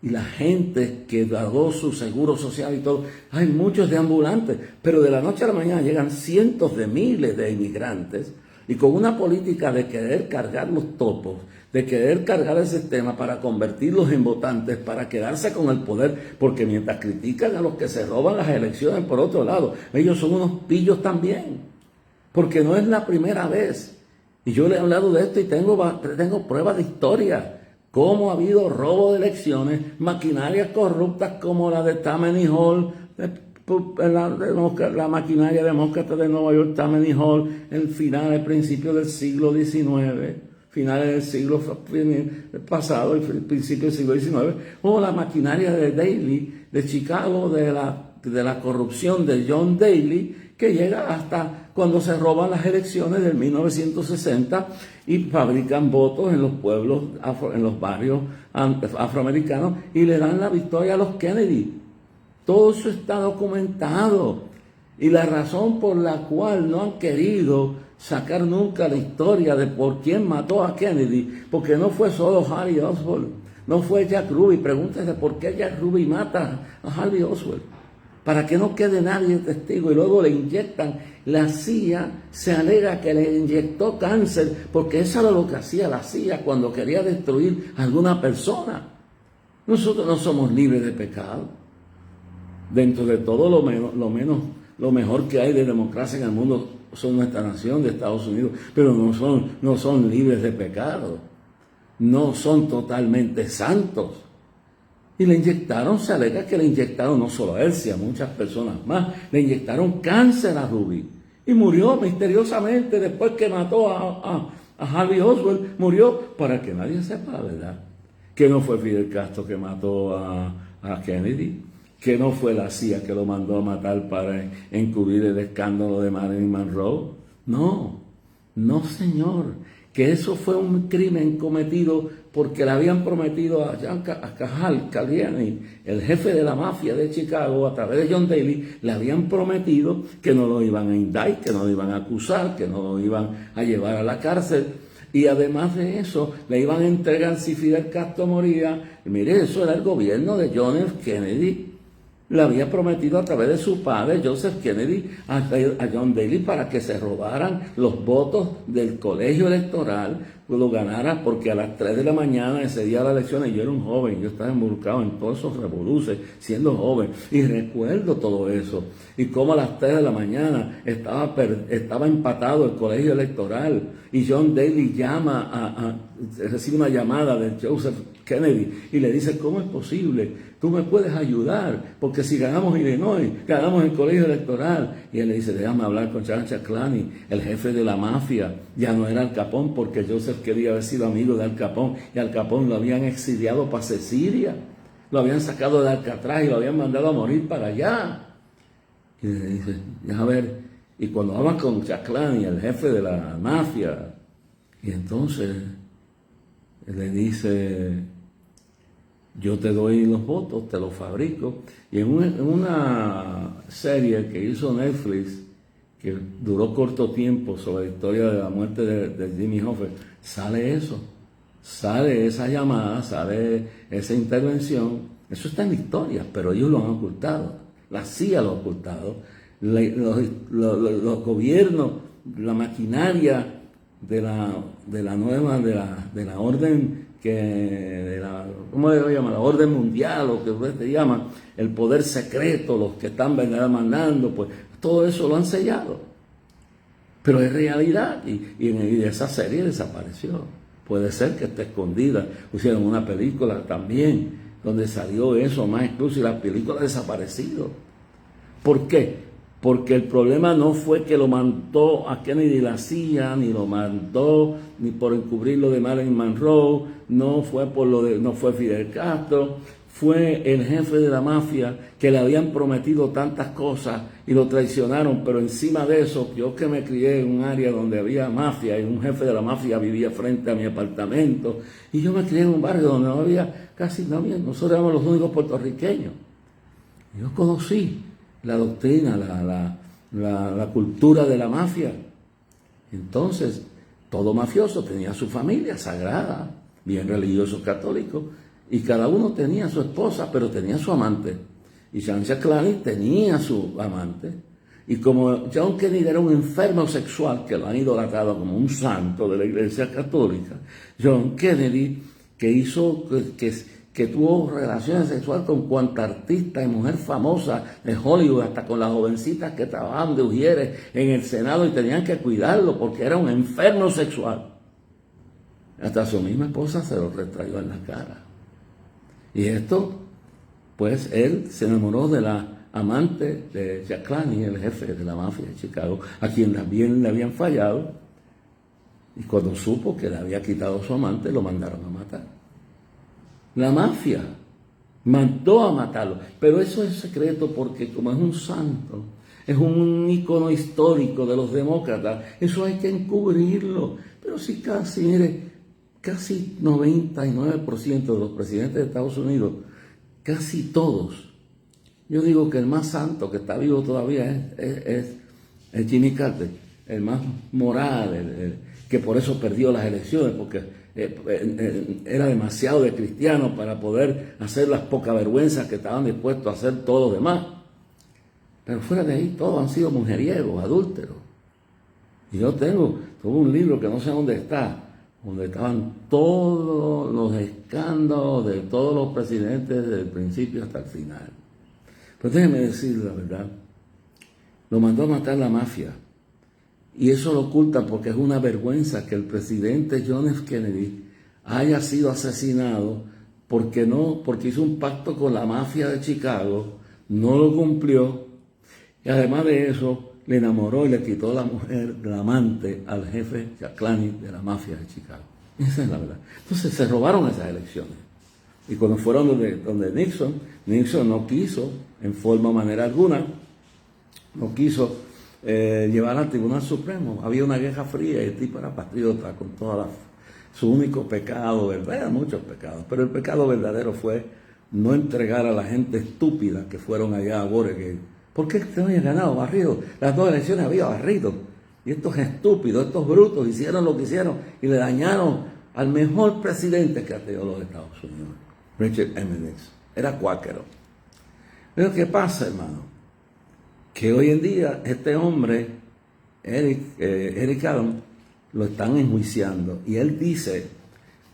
y la gente que pagó su seguro social y todo, hay muchos deambulantes, pero de la noche a la mañana llegan cientos de miles de inmigrantes, y con una política de querer cargar los topos, de querer cargar el sistema para convertirlos en votantes, para quedarse con el poder, porque mientras critican a los que se roban las elecciones por otro lado, ellos son unos pillos también, porque no es la primera vez. Y yo le he hablado de esto y tengo pruebas de historia, cómo ha habido robo de elecciones, maquinarias corruptas como la de Tammany Hall, la maquinaria demócrata de Nueva York, Tammany Hall, el principio del siglo XIX, finales del siglo pasado, el principio del siglo XIX, o la maquinaria de Daley, de Chicago, de la corrupción de John Daley, que llega hasta cuando se roban las elecciones del 1960 y fabrican votos en los pueblos, en los barrios afroamericanos, y le dan la victoria a los Kennedy. Todo eso está documentado, y la razón por la cual no han querido sacar nunca la historia de por quién mató a Kennedy, porque no fue solo Harry Oswald, no fue Jack Ruby. Pregúntese por qué Jack Ruby mata a Harry Oswald, para que no quede nadie testigo, y luego le inyectan. La CIA se alega que le inyectó cáncer, porque eso era lo que hacía la CIA cuando quería destruir a alguna persona. Nosotros no somos libres de pecado. Dentro de todo lo mejor que hay de democracia en el mundo son nuestra nación de Estados Unidos, pero no son libres de pecado, no son totalmente santos. Y le inyectaron, se alega que le inyectaron no solo a él, sino a muchas personas más, le inyectaron cáncer a Ruby, y murió misteriosamente después que mató a Harvey Oswald. Murió, para que nadie sepa la verdad, que no fue Fidel Castro que mató a Kennedy, que no fue la CIA que lo mandó a matar para encubrir el escándalo de Marilyn Monroe. No señor, que eso fue un crimen cometido porque le habían prometido a Cajal Galliani, el jefe de la mafia de Chicago, a través de John Daley, le habían prometido que no lo iban a indictar, que no lo iban a acusar, que no lo iban a llevar a la cárcel. Y además de eso, le iban a entregar si Fidel Castro moría. Y mire, eso era el gobierno de John F. Kennedy. Le había prometido a través de su padre, Joseph Kennedy, a John Daley, para que se robaran los votos del colegio electoral, lo ganara, porque a las 3 de la mañana ese día de las elecciones, yo era un joven, yo estaba involucrado en todos esos revoluces, siendo joven, y recuerdo todo eso, y cómo a las 3 de la mañana estaba empatado el colegio electoral, y John Daley recibe una llamada de Joseph Kennedy, y le dice: ¿cómo es posible? Tú me puedes ayudar, porque si ganamos Illinois, ganamos el colegio electoral. Y él le dice: déjame hablar con Charles Chaclani, el jefe de la mafia. Ya no era Al Capone, porque Joseph quería haber sido amigo de Al Capone, y Al Capone lo habían exiliado para Sicilia, lo habían sacado de Alcatraz y lo habían mandado a morir para allá. Y le dice: a ver, y cuando habla con Chaclani, el jefe de la mafia, y entonces le dice: yo te doy los votos, te los fabrico. Y en una serie que hizo Netflix, que duró corto tiempo, sobre la historia de la muerte de Jimmy Hoffa, sale eso, sale esa llamada, sale esa intervención. Eso está en la historia, pero ellos lo han ocultado, la CIA lo ha ocultado, los gobiernos, la maquinaria de la orden, ¿cómo le llaman? La orden mundial, o que ustedes te llaman, el poder secreto, los que están mandando, pues todo eso lo han sellado. Pero es realidad, y esa serie desapareció. Puede ser que esté escondida. Pusieron una película también, donde salió eso más incluso, y la película ha desaparecido. ¿Por qué? porque el problema no fue que lo mandó a Kennedy la CIA, ni lo mandó ni por encubrir lo de Marilyn Monroe, no fue no fue Fidel Castro, fue el jefe de la mafia que le habían prometido tantas cosas y lo traicionaron. Pero encima de eso, yo que me crié en un área donde había mafia y un jefe de la mafia vivía frente a mi apartamento, y yo me crié en un barrio donde no había nosotros éramos los únicos puertorriqueños. Yo conocí la doctrina, la cultura de la mafia. Entonces, todo mafioso tenía su familia sagrada, bien religiosos católicos, y cada uno tenía su esposa, pero tenía su amante. Y John Ciaclani tenía su amante. Y como John Kennedy era un enfermo sexual, que lo han idolatrado como un santo de la Iglesia Católica, John Kennedy, que tuvo relaciones sexuales con cuanta artista y mujer famosa de Hollywood, hasta con las jovencitas que trabajaban de ujieres en el Senado y tenían que cuidarlo porque era un enfermo sexual. Hasta su misma esposa se lo retrayó en la cara. Y esto, pues él se enamoró de la amante de Ciaclani, el jefe de la mafia de Chicago, a quien también le habían fallado. Y cuando supo que le había quitado a su amante, lo mandaron a matar. La mafia mandó a matarlo, pero eso es secreto porque como es un santo, es un ícono histórico de los demócratas, eso hay que encubrirlo. Pero sí casi 99% de los presidentes de Estados Unidos, casi todos, yo digo que el más santo que está vivo todavía es Jimmy Carter, el más moral, que por eso perdió las elecciones, porque era demasiado de cristiano para poder hacer las pocas vergüenzas que estaban dispuestos a hacer todos los demás. Pero fuera de ahí todos han sido mujeriegos, adúlteros. Y yo tengo un libro que no sé dónde está, donde estaban todos los escándalos de todos los presidentes desde el principio hasta el final. Pero déjeme decir la verdad, lo mandó a matar la mafia. Y eso lo ocultan porque es una vergüenza que el presidente John F. Kennedy haya sido asesinado porque hizo un pacto con la mafia de Chicago, no lo cumplió, y además de eso le enamoró y le quitó la mujer, la amante, al jefe Ciaclani de la mafia de Chicago. Esa es la verdad. Entonces se robaron esas elecciones. Y cuando fueron donde Nixon no quiso, en forma o manera alguna, no quiso llevar al Tribunal Supremo. Había una guerra fría y el tipo era patriota con su único pecado, ¿verdad? Eran muchos pecados, pero el pecado verdadero fue no entregar a la gente estúpida que fueron allá a Watergate. ¿Por qué se había ganado barrido? Las dos elecciones había barrido. Y estos estúpidos, estos brutos hicieron lo que hicieron y le dañaron al mejor presidente que ha tenido los Estados Unidos, Richard M. Nixon. Era cuáquero. Pero ¿qué pasa, hermano? Que hoy en día este hombre, Eric Adams, lo están enjuiciando. Y él dice,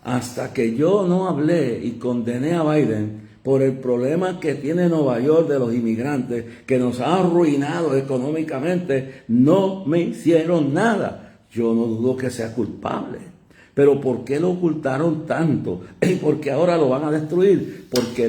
hasta que yo no hablé y condené a Biden por el problema que tiene Nueva York de los inmigrantes, que nos ha arruinado económicamente, no me hicieron nada. Yo no dudo que sea culpable. Pero ¿por qué lo ocultaron tanto? ¿Y por qué ahora lo van a destruir? Porque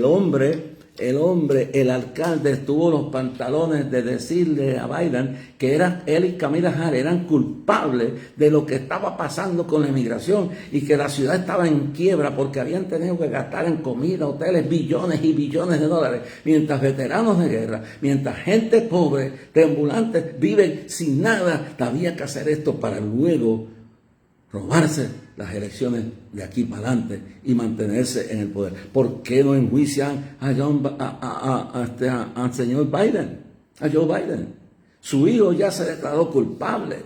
el alcalde tuvo los pantalones de decirle a Biden que él y Kamala Harris eran culpables de lo que estaba pasando con la inmigración y que la ciudad estaba en quiebra porque habían tenido que gastar en comida, hoteles, billones y billones de dólares, mientras veteranos de guerra, mientras gente pobre, deambulantes, viven sin nada. Había que hacer esto para luego robarse las elecciones de aquí para adelante y mantenerse en el poder. ¿Por qué no enjuician al señor Biden, a Joe Biden? Su hijo ya se declaró culpable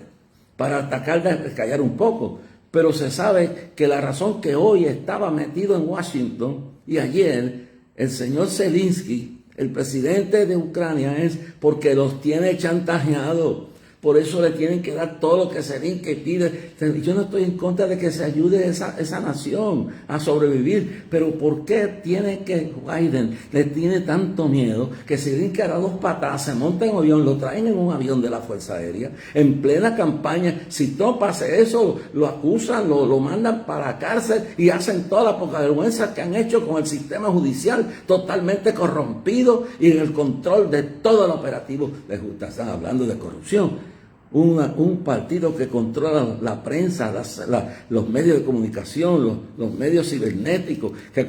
para atacar de callar un poco, pero se sabe que la razón que hoy estaba metido en Washington y ayer el señor Zelensky, el presidente de Ucrania, es porque los tiene chantajeados. Por eso le tienen que dar todo lo que Zelensky que pide. Yo no estoy en contra de que se ayude a esa nación a sobrevivir, pero ¿por qué tiene que Biden le tiene tanto miedo que Zelensky da 2 patadas, se monta en un avión, lo traen en un avión de la Fuerza Aérea, en plena campaña? Si no pasa eso, lo acusan, lo mandan para la cárcel y hacen toda la poca vergüenza que han hecho con el sistema judicial totalmente corrompido y en el control de todo el operativo de justicia. Están hablando de corrupción. Un partido que controla la prensa, los medios de comunicación, los medios cibernéticos, que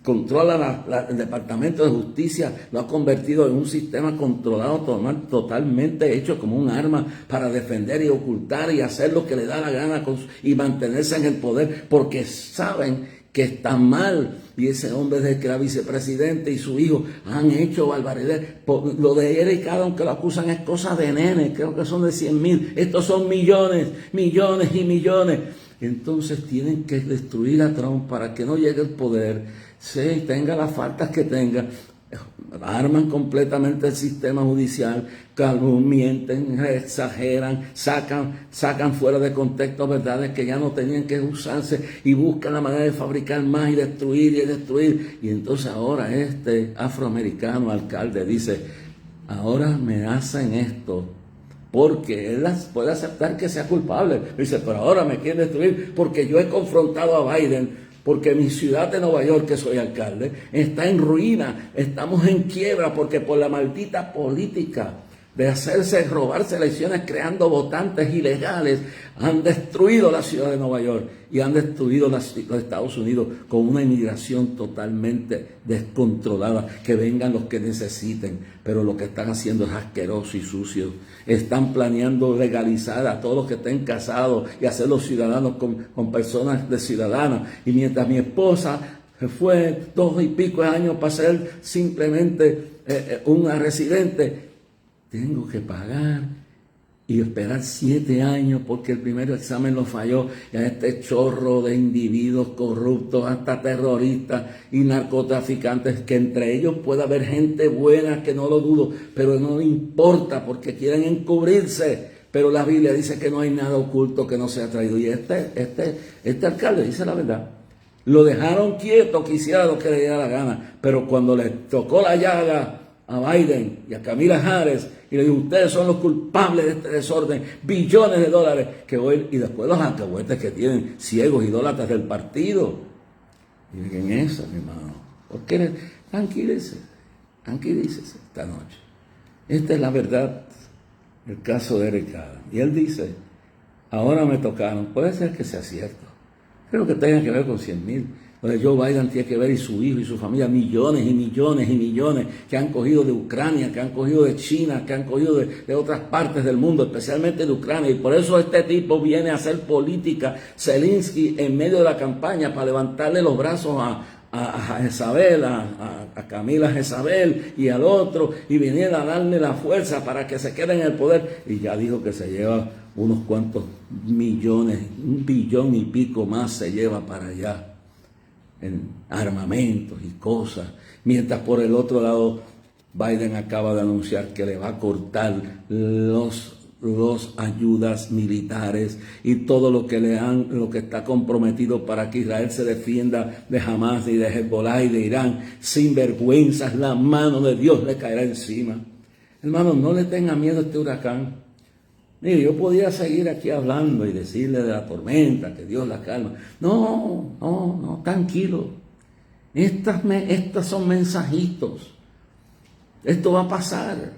controla el Departamento de Justicia, lo ha convertido en un sistema controlado totalmente hecho como un arma para defender y ocultar y hacer lo que le da la gana y mantenerse en el poder, porque saben que está mal. Y ese hombre, desde que era vicepresidente y su hijo han hecho barbaridades. Lo de Eric Adams, que lo acusan, es cosa de nene, creo que son de 100,000. Estos son millones, millones y millones. Entonces tienen que destruir a Trump para que no llegue al poder, tenga las faltas que tenga. Arman completamente el sistema judicial, mienten, exageran, sacan fuera de contexto verdades que ya no tenían que usarse y buscan la manera de fabricar más y destruir. Y entonces ahora este afroamericano alcalde dice, ahora me hacen esto porque él puede aceptar que sea culpable. Dice, pero ahora me quieren destruir porque yo he confrontado a Biden. Porque mi ciudad de Nueva York, que soy alcalde, está en ruina, estamos en quiebra, porque por la maldita política de robarse elecciones creando votantes ilegales, han destruido la ciudad de Nueva York y han destruido los Estados Unidos con una inmigración totalmente descontrolada. Que vengan los que necesiten, pero lo que están haciendo es asqueroso y sucio. Están planeando legalizar a todos los que estén casados y hacerlos ciudadanos con personas de ciudadanas. Y mientras mi esposa fue 2 y pico de años para ser simplemente una residente, tengo que pagar y esperar 7 años porque el primer examen lo falló. Y a este chorro de individuos corruptos, hasta terroristas y narcotraficantes, que entre ellos puede haber gente buena, que no lo dudo, pero no le importa porque quieren encubrirse. Pero la Biblia dice que no hay nada oculto que no sea traído. Y este alcalde dice la verdad. Lo dejaron quieto, que hiciera lo que le diera la gana, pero cuando le tocó la llaga a Biden y a Kamala Harris y le dijo, ustedes son los culpables de este desorden, billones de dólares que hoy, y después los alcahuetes que tienen ciegos idólatras del partido. Y miren eso, mi hermano, porque tranquilícese esta noche. Esta es la verdad del caso de Eric Adams. Y él dice, ahora me tocaron, puede ser que sea cierto, creo que tenga que ver con 100,000. Lo de Joe Biden tiene que ver, y su hijo y su familia, millones y millones y millones que han cogido de Ucrania, que han cogido de China, que han cogido de otras partes del mundo, especialmente de Ucrania. Y por eso este tipo viene a hacer política, Zelensky, en medio de la campaña, para levantarle los brazos a Jezabel, a Camila Jezabel y al otro, y venir a darle la fuerza para que se quede en el poder. Y ya dijo que se lleva unos cuantos millones, 1 billón y pico más se lleva para allá en armamentos y cosas, mientras por el otro lado Biden acaba de anunciar que le va a cortar los ayudas militares y todo lo que está comprometido para que Israel se defienda de Hamas y de Hezbollah y de Irán. Sin vergüenzas, la mano de Dios le caerá encima. Hermanos, no le tenga miedo a este huracán. Mire, yo podía seguir aquí hablando y decirle de la tormenta, que Dios la calma. No, tranquilo. Estas son mensajitos. Esto va a pasar.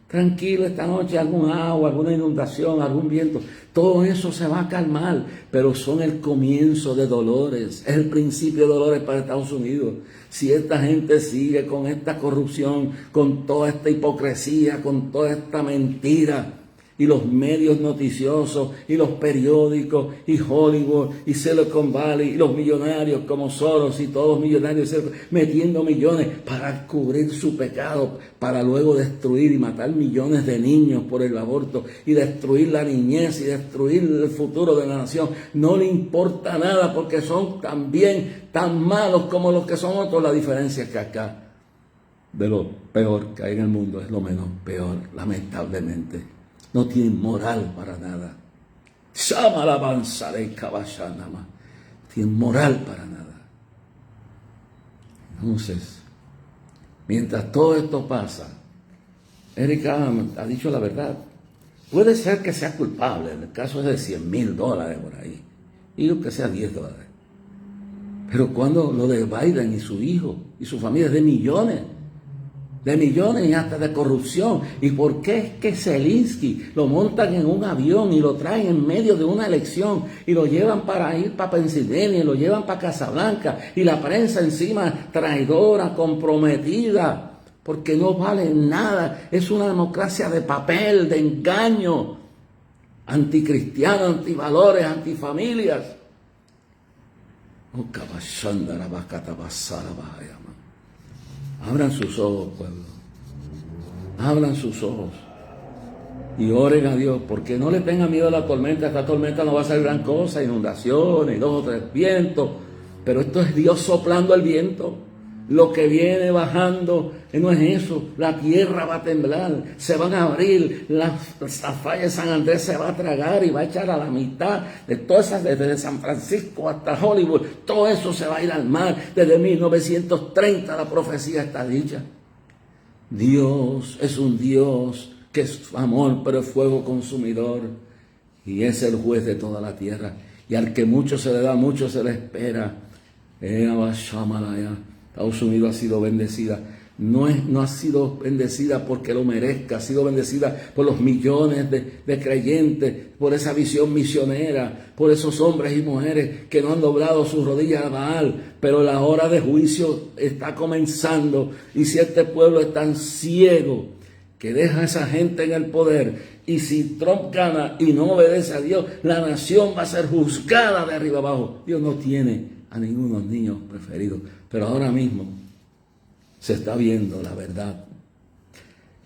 Tranquilo, esta noche algún agua, alguna inundación, algún viento. Todo eso se va a calmar, pero son el comienzo de dolores. Es el principio de dolores para Estados Unidos. Si esta gente sigue con esta corrupción, con toda esta hipocresía, con toda esta mentira, y los medios noticiosos, y los periódicos, y Hollywood, y Silicon Valley, y los millonarios como Soros, y todos los millonarios metiendo millones para cubrir su pecado, para luego destruir y matar millones de niños por el aborto, y destruir la niñez, y destruir el futuro de la nación. No le importa nada, porque son también tan malos como los que son otros. La diferencia es que acá, de lo peor que hay en el mundo, es lo menos peor, lamentablemente. no tienen moral para nada. Shama la avanzaré caballanama. Tienen moral para nada. Entonces, mientras todo esto pasa, Eric Adams ha dicho la verdad. Puede ser que sea culpable, en el caso es de $100,000 por ahí, y lo que sea $10. Pero cuando lo de Biden y su hijo y su familia es de millones y hasta de corrupción. ¿Y por qué es que Zelensky lo montan en un avión y lo traen en medio de una elección y lo llevan para ir para Pensilvania y lo llevan para Casablanca y la prensa encima traidora, comprometida? Porque no vale nada, es una democracia de papel, de engaño, anticristiana, antivalores, antifamilias. Abran sus ojos, pueblo. Abran sus ojos y oren a Dios, porque no le tengan miedo a la tormenta. Esta tormenta no va a ser gran cosa, inundaciones, 2 o 3 vientos, pero esto es Dios soplando el viento. Lo que viene bajando no es eso, la tierra va a temblar, se van a abrir, la falla de San Andrés se va a tragar y va a echar a la mitad de todas esas, desde San Francisco hasta Hollywood, todo eso se va a ir al mar. Desde 1930 la profecía está dicha. Dios es un Dios que es amor, pero es fuego consumidor, y es el juez de toda la tierra, y al que mucho se le da, mucho se le espera. Estados Unidos ha sido bendecida. No ha sido bendecida porque lo merezca, ha sido bendecida por los millones de creyentes, por esa visión misionera, por esos hombres y mujeres que no han doblado sus rodillas a Baal. Pero la hora de juicio está comenzando, y si este pueblo es tan ciego que deja a esa gente en el poder, y si Trump gana y no obedece a Dios, la nación va a ser juzgada de arriba abajo. Dios no tiene a ninguno de los niños preferidos, pero ahora mismo se está viendo la verdad.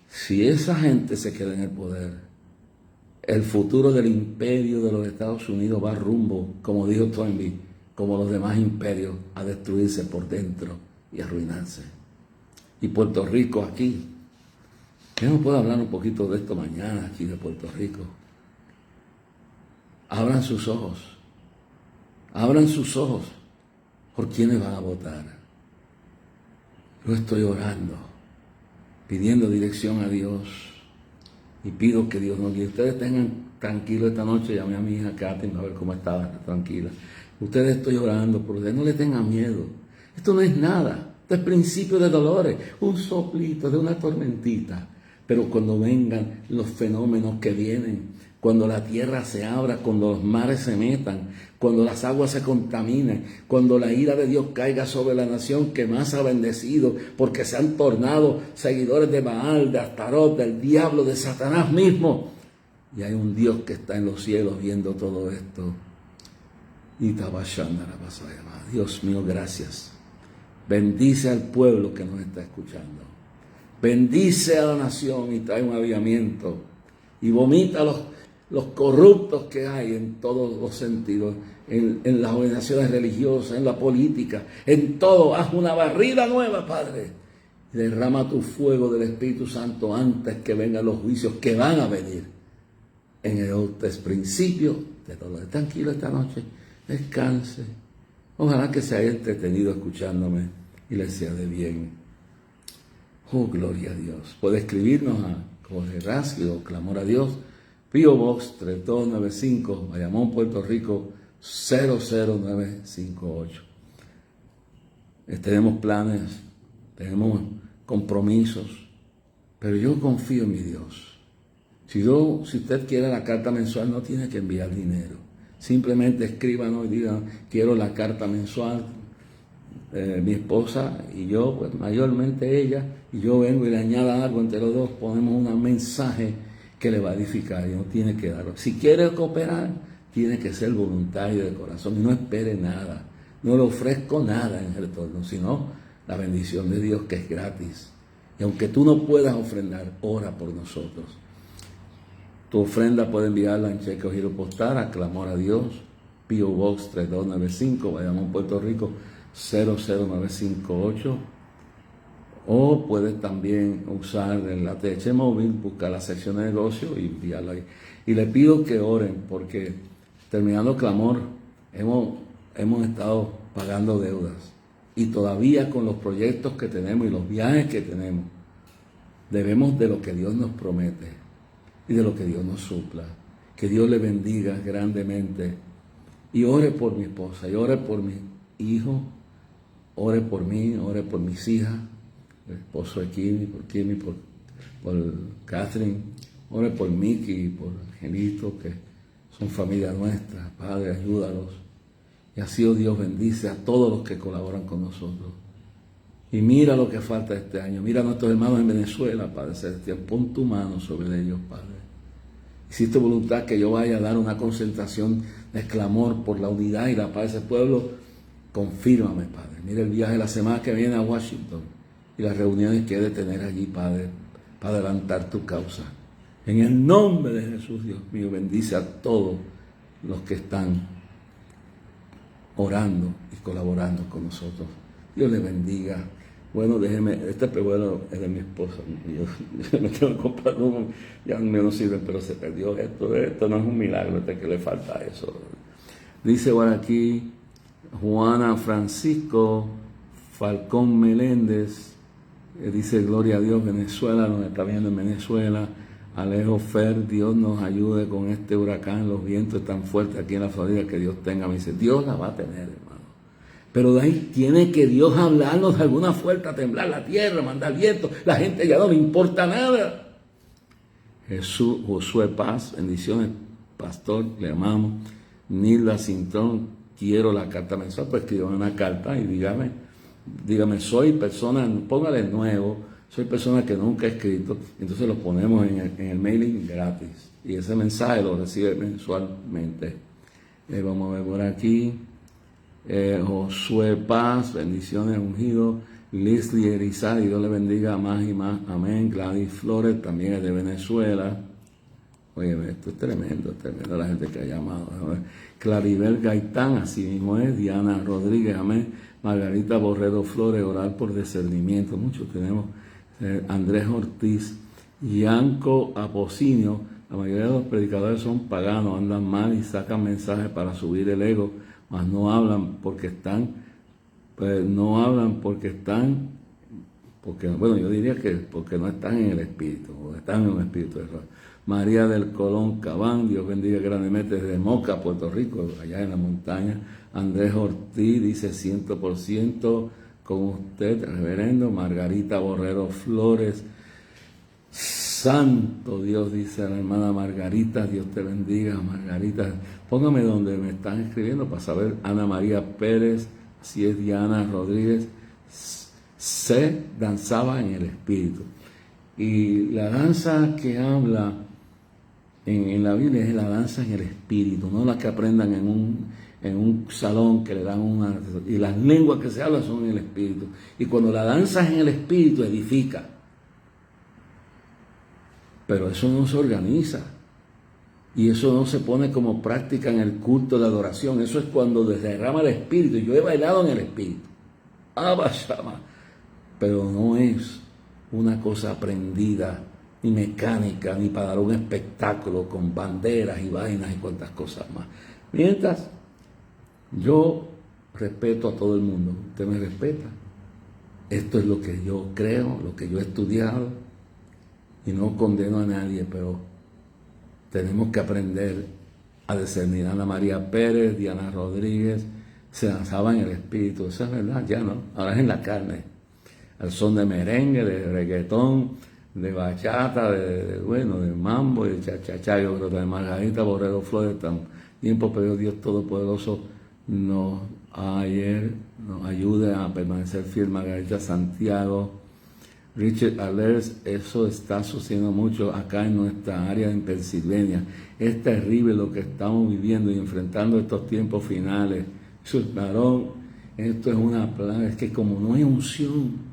Si esa gente se queda en el poder, el futuro del imperio de los Estados Unidos va rumbo, como dijo Toynbee, como los demás imperios, a destruirse por dentro y arruinarse. Y Puerto Rico aquí, yo no puedo hablar un poquito de esto mañana aquí de Puerto Rico. Abran sus ojos por quienes van a votar. Yo estoy orando, pidiendo dirección a Dios, y pido que Dios nos guíe. Ustedes tengan tranquilo esta noche. Llamé a mi hija Katy a ver cómo estaba, tranquila. Ustedes, estoy orando por ustedes, no le tengan miedo. Esto no es nada, esto es principio de dolores, un soplito de una tormentita. Pero cuando vengan los fenómenos que vienen, cuando la tierra se abra, cuando los mares se metan, cuando las aguas se contaminen, cuando la ira de Dios caiga sobre la nación que más ha bendecido, porque se han tornado seguidores de Baal, de Astarot, del diablo, de Satanás mismo. Y hay un Dios que está en los cielos viendo todo esto. Y Dios mío, gracias. Bendice al pueblo que nos está escuchando. Bendice a la nación y trae un avivamiento. Y vomita los corruptos que hay en todos los sentidos, en las organizaciones religiosas, en la política, en todo. Haz una barrida nueva, Padre. Y derrama tu fuego del Espíritu Santo antes que vengan los juicios que van a venir. En el principio de todo. Tranquilo esta noche, descanse. Ojalá que se haya entretenido escuchándome y le sea de bien. Oh, gloria a Dios. Puede escribirnos a Jorge Rasky o Clamor a Dios, P.O. Box 3295, Bayamón, Puerto Rico 00958. Tenemos planes, tenemos compromisos, pero yo confío en mi Dios. Si usted quiere la carta mensual, no tiene que enviar dinero. Simplemente escríbanos y digan, quiero la carta mensual. Mi esposa y yo, pues mayormente ella, y yo vengo y le añado algo entre los dos, ponemos un mensaje que le va a edificar y no tiene que darlo. Si quiere cooperar, tiene que ser voluntario de corazón y no espere nada. No le ofrezco nada en el retorno, sino la bendición de Dios, que es gratis. Y aunque tú no puedas ofrendar, ora por nosotros. Tu ofrenda puede enviarla en cheque o giro postal a Clamor a Dios, P.O. Box 3295, Bayamón, Puerto Rico 00958, O puedes también usar el ATH móvil, buscar la sección de negocio y enviarlo ahí. Y le pido que oren porque terminando clamor hemos estado pagando deudas. Y todavía con los proyectos que tenemos y los viajes que tenemos, debemos de lo que Dios nos promete y de lo que Dios nos supla. Que Dios le bendiga grandemente. Y ore por mi esposa, y ore por mi hijo, ore por mí, ore por mis hijas, el esposo de Kimi, por Catherine, ore por Mickey, por Angelito, que son familia nuestra. Padre, ayúdalos. Y así, oh Dios, bendice a todos los que colaboran con nosotros. Y mira lo que falta este año. Mira a nuestros hermanos en Venezuela, Padre Celestial. Pon tu mano sobre ellos, Padre. Hiciste voluntad que yo vaya a dar una concentración de clamor por la unidad y la paz de ese pueblo. Confírmame, Padre. Mira el viaje la semana que viene a Washington y las reuniones que he de tener allí, Padre, para adelantar tu causa. En el nombre de Jesús, Dios mío, bendice a todos los que están orando y colaborando con nosotros. Dios les bendiga. Bueno, déjeme, este pebuelo es de mi esposa. Yo me tengo que comprar uno, ya no sirve, pero se perdió esto no es un milagro, que le falta eso. Dice por aquí Juana Francisco Falcón Meléndez, dice gloria a Dios, Venezuela, nos está viendo en Venezuela. Alejo Fer, Dios nos ayude con este huracán, los vientos tan fuertes aquí en la Florida, que Dios tenga misericordia. Dios la va a tener, hermano. Pero de ahí tiene que Dios hablarnos de alguna fuerza, temblar la tierra, mandar viento. La gente ya no le importa nada. Jesús, Josué Paz, bendiciones, pastor, le amamos. Nilda Cintrón, quiero la carta mensual, pues escriban una carta y dígame, soy persona, póngale nuevo, soy persona que nunca he escrito, entonces lo ponemos en el mailing gratis. Y ese mensaje lo recibe mensualmente. Vamos a ver por aquí. Josué Paz, bendiciones, ungido. Leslie Erizar, y Dios le bendiga más y más, amén. Gladys Flores, también es de Venezuela. Oye, esto es tremendo la gente que ha llamado. Claribel Gaitán, así mismo es. Diana Rodríguez, amén. Margarita Borrero Flores, orar por discernimiento. Muchos tenemos. Andrés Ortiz, Yanco Apocinio. La mayoría de los predicadores son paganos, andan mal y sacan mensajes para subir el ego, mas no hablan porque están, bueno, yo diría que porque no están en el espíritu, o están en un espíritu de error. María del Colón Cabán, Dios bendiga grandemente desde Moca, Puerto Rico, allá en la montaña. Andrés Ortiz dice 100% con usted, reverendo. Margarita Borrero Flores, santo Dios, dice la hermana Margarita, Dios te bendiga, Margarita. Póngame donde me están escribiendo para saber. Ana María Pérez, así es. Diana Rodríguez, se danzaba en el espíritu. Y la danza que habla en la Biblia es la danza en el espíritu, no la que aprendan en un salón que le dan una... Y las lenguas que se hablan son en el espíritu. Y cuando la danza es en el espíritu, edifica. Pero eso no se organiza. Y eso no se pone como práctica en el culto de adoración. Eso es cuando derrama el espíritu. Yo he bailado en el espíritu. Pero no es una cosa aprendida, ni mecánica, ni para dar un espectáculo con banderas y vainas y cuantas cosas más. Mientras yo respeto a todo el mundo, usted me respeta. Esto es lo que yo creo, lo que yo he estudiado, y no condeno a nadie, pero tenemos que aprender a discernir. Ana María Pérez, Diana Rodríguez, se danzaba en el espíritu, eso es verdad, ya no, ahora es en la carne, al son de merengue, de reggaetón, de bachata, de mambo, de cha-cha-cha. Yo creo que de Margarita Borrero Flores, tiempo, pero Dios Todopoderoso nos ayude a permanecer fiel. Margarita Santiago, Richard Alers, eso está sucediendo mucho acá en nuestra área en Pensilvania. Es terrible lo que estamos viviendo y enfrentando estos tiempos finales. Varón, esto es una plaga, es que como no hay unción.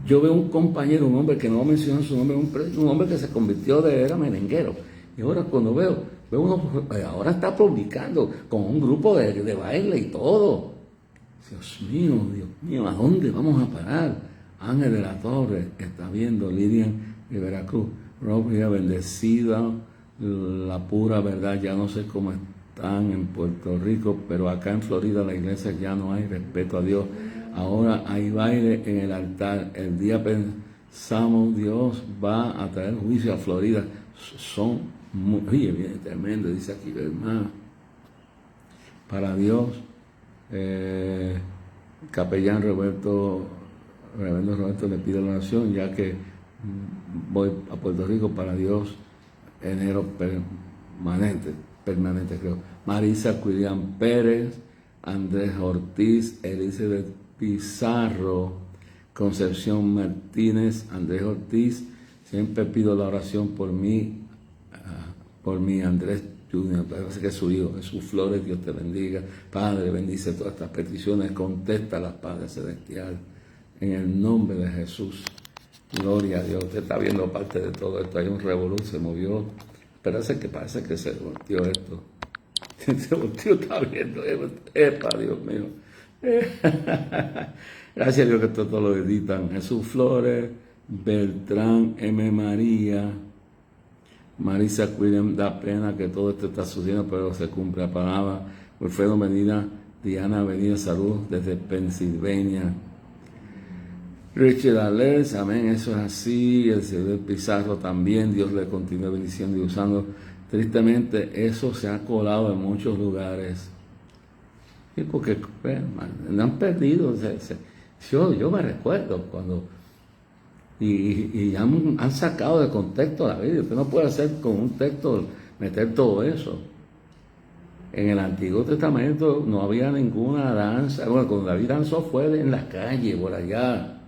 Yo veo un compañero, un hombre que no menciona su nombre, un hombre que se convirtió era merenguero. Y ahora cuando veo uno, ahora está publicando con un grupo de baile y todo. Dios mío, ¿a dónde vamos a parar? Ángel de la Torre está viendo, Lilian de Veracruz, Robia bendecida, la pura verdad, ya no sé cómo están en Puerto Rico, pero acá en Florida la iglesia ya no hay respeto a Dios. Ahora hay baile en el altar. El día pensamos Dios va a traer juicio a Florida. Son muy, oye, bien tremendo, dice aquí, hermano. Para Dios, capellán Reverendo Roberto le pide la oración, ya que voy a Puerto Rico para Dios, enero permanente creo. Marisa Cuilián Pérez, Andrés Ortiz, Elizabeth Pizarro, Concepción Martínez, Andrés Ortiz, siempre pido la oración por mí, Andrés Junior, parece que es su hijo, Jesús Flores, Dios te bendiga. Padre, bendice todas estas peticiones, contéstalas, Padre Celestial, en el nombre de Jesús. Gloria a Dios. Usted está viendo parte de todo esto. Hay un revolú, se movió. Parece que se volteó esto. Se volteó, está viendo. Epa, Dios mío. Gracias a Dios que esto todo lo editan. Jesús Flores, Beltrán, M. María, Marisa William, da pena que todo esto está sucediendo, pero se cumple la palabra. Wilfredo Medina, Diana Medina, salud desde Pensilvania. Richard Alex, amén, eso es así. El señor Pizarro también, Dios le continúe bendiciendo y usando. Tristemente, eso se ha colado en muchos lugares. Y porque me han perdido. Yo me recuerdo cuando. Y han sacado de contexto la Biblia. Usted no puede hacer con un texto, meter todo eso. En el Antiguo Testamento no había ninguna danza. Bueno, cuando David danzó fue en la calle, por allá.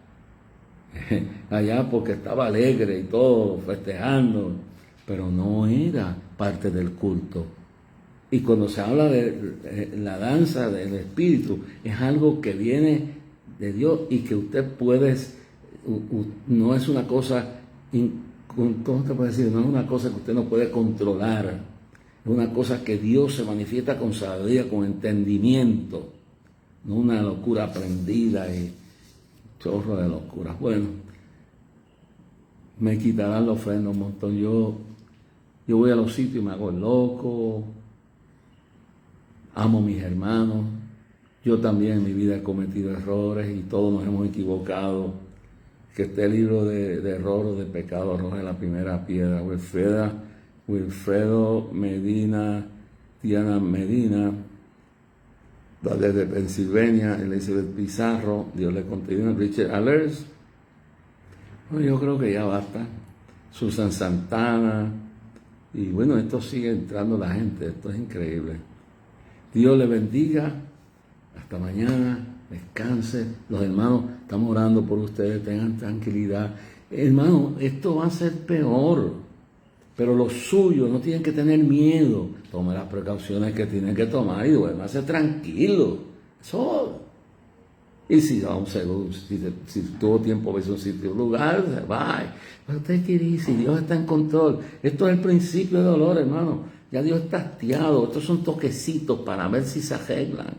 Allá porque estaba alegre y todo, festejando. Pero no era parte del culto. Y cuando se habla de la danza del Espíritu, es algo que viene de Dios y que usted puede, no es una cosa, ¿cómo te puede decir? No es una cosa que usted no puede controlar. Es una cosa que Dios se manifiesta con sabiduría, con entendimiento. No una locura aprendida y chorro de locuras. Bueno, me quitarán los frenos un montón. Yo voy a los sitios y me hago el loco. Amo a mis hermanos. Yo también en mi vida he cometido errores y todos nos hemos equivocado. Que este libro de error o de pecado arroje la primera piedra. Wilfredo Medina, Diana Medina, desde Pensilvania, Elizabeth Pizarro, Dios le continúe. Richard Allers, bueno, yo creo que ya basta. Susan Santana, y bueno, esto sigue entrando la gente, esto es increíble. Dios le bendiga, hasta mañana, descanse. Los hermanos, estamos orando por ustedes, tengan tranquilidad. Hermano, esto va a ser peor, pero los suyos no tienen que tener miedo. Tome las precauciones que tienen que tomar y duérmase tranquilo. Eso. Y si tuvo tiempo para un sitio, un lugar, se va. Pero usted quiere ir, si Dios está en control. Esto es el principio de dolor, hermano. Ya Dios está hastiado. Estos son toquecitos para ver si se arreglan.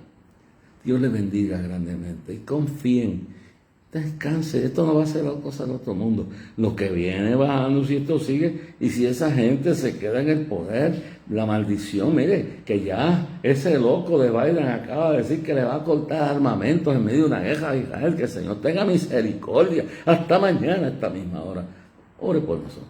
Dios les bendiga grandemente. Y confíen. Descanse. Esto no va a ser la cosa del otro mundo. Lo que viene bajando, si esto sigue, y si esa gente se queda en el poder, la maldición, mire, que ya ese loco de Biden acaba de decir que le va a cortar armamentos en medio de una guerra a Israel. Que el Señor tenga misericordia. Hasta mañana, a esta misma hora. Ore por nosotros.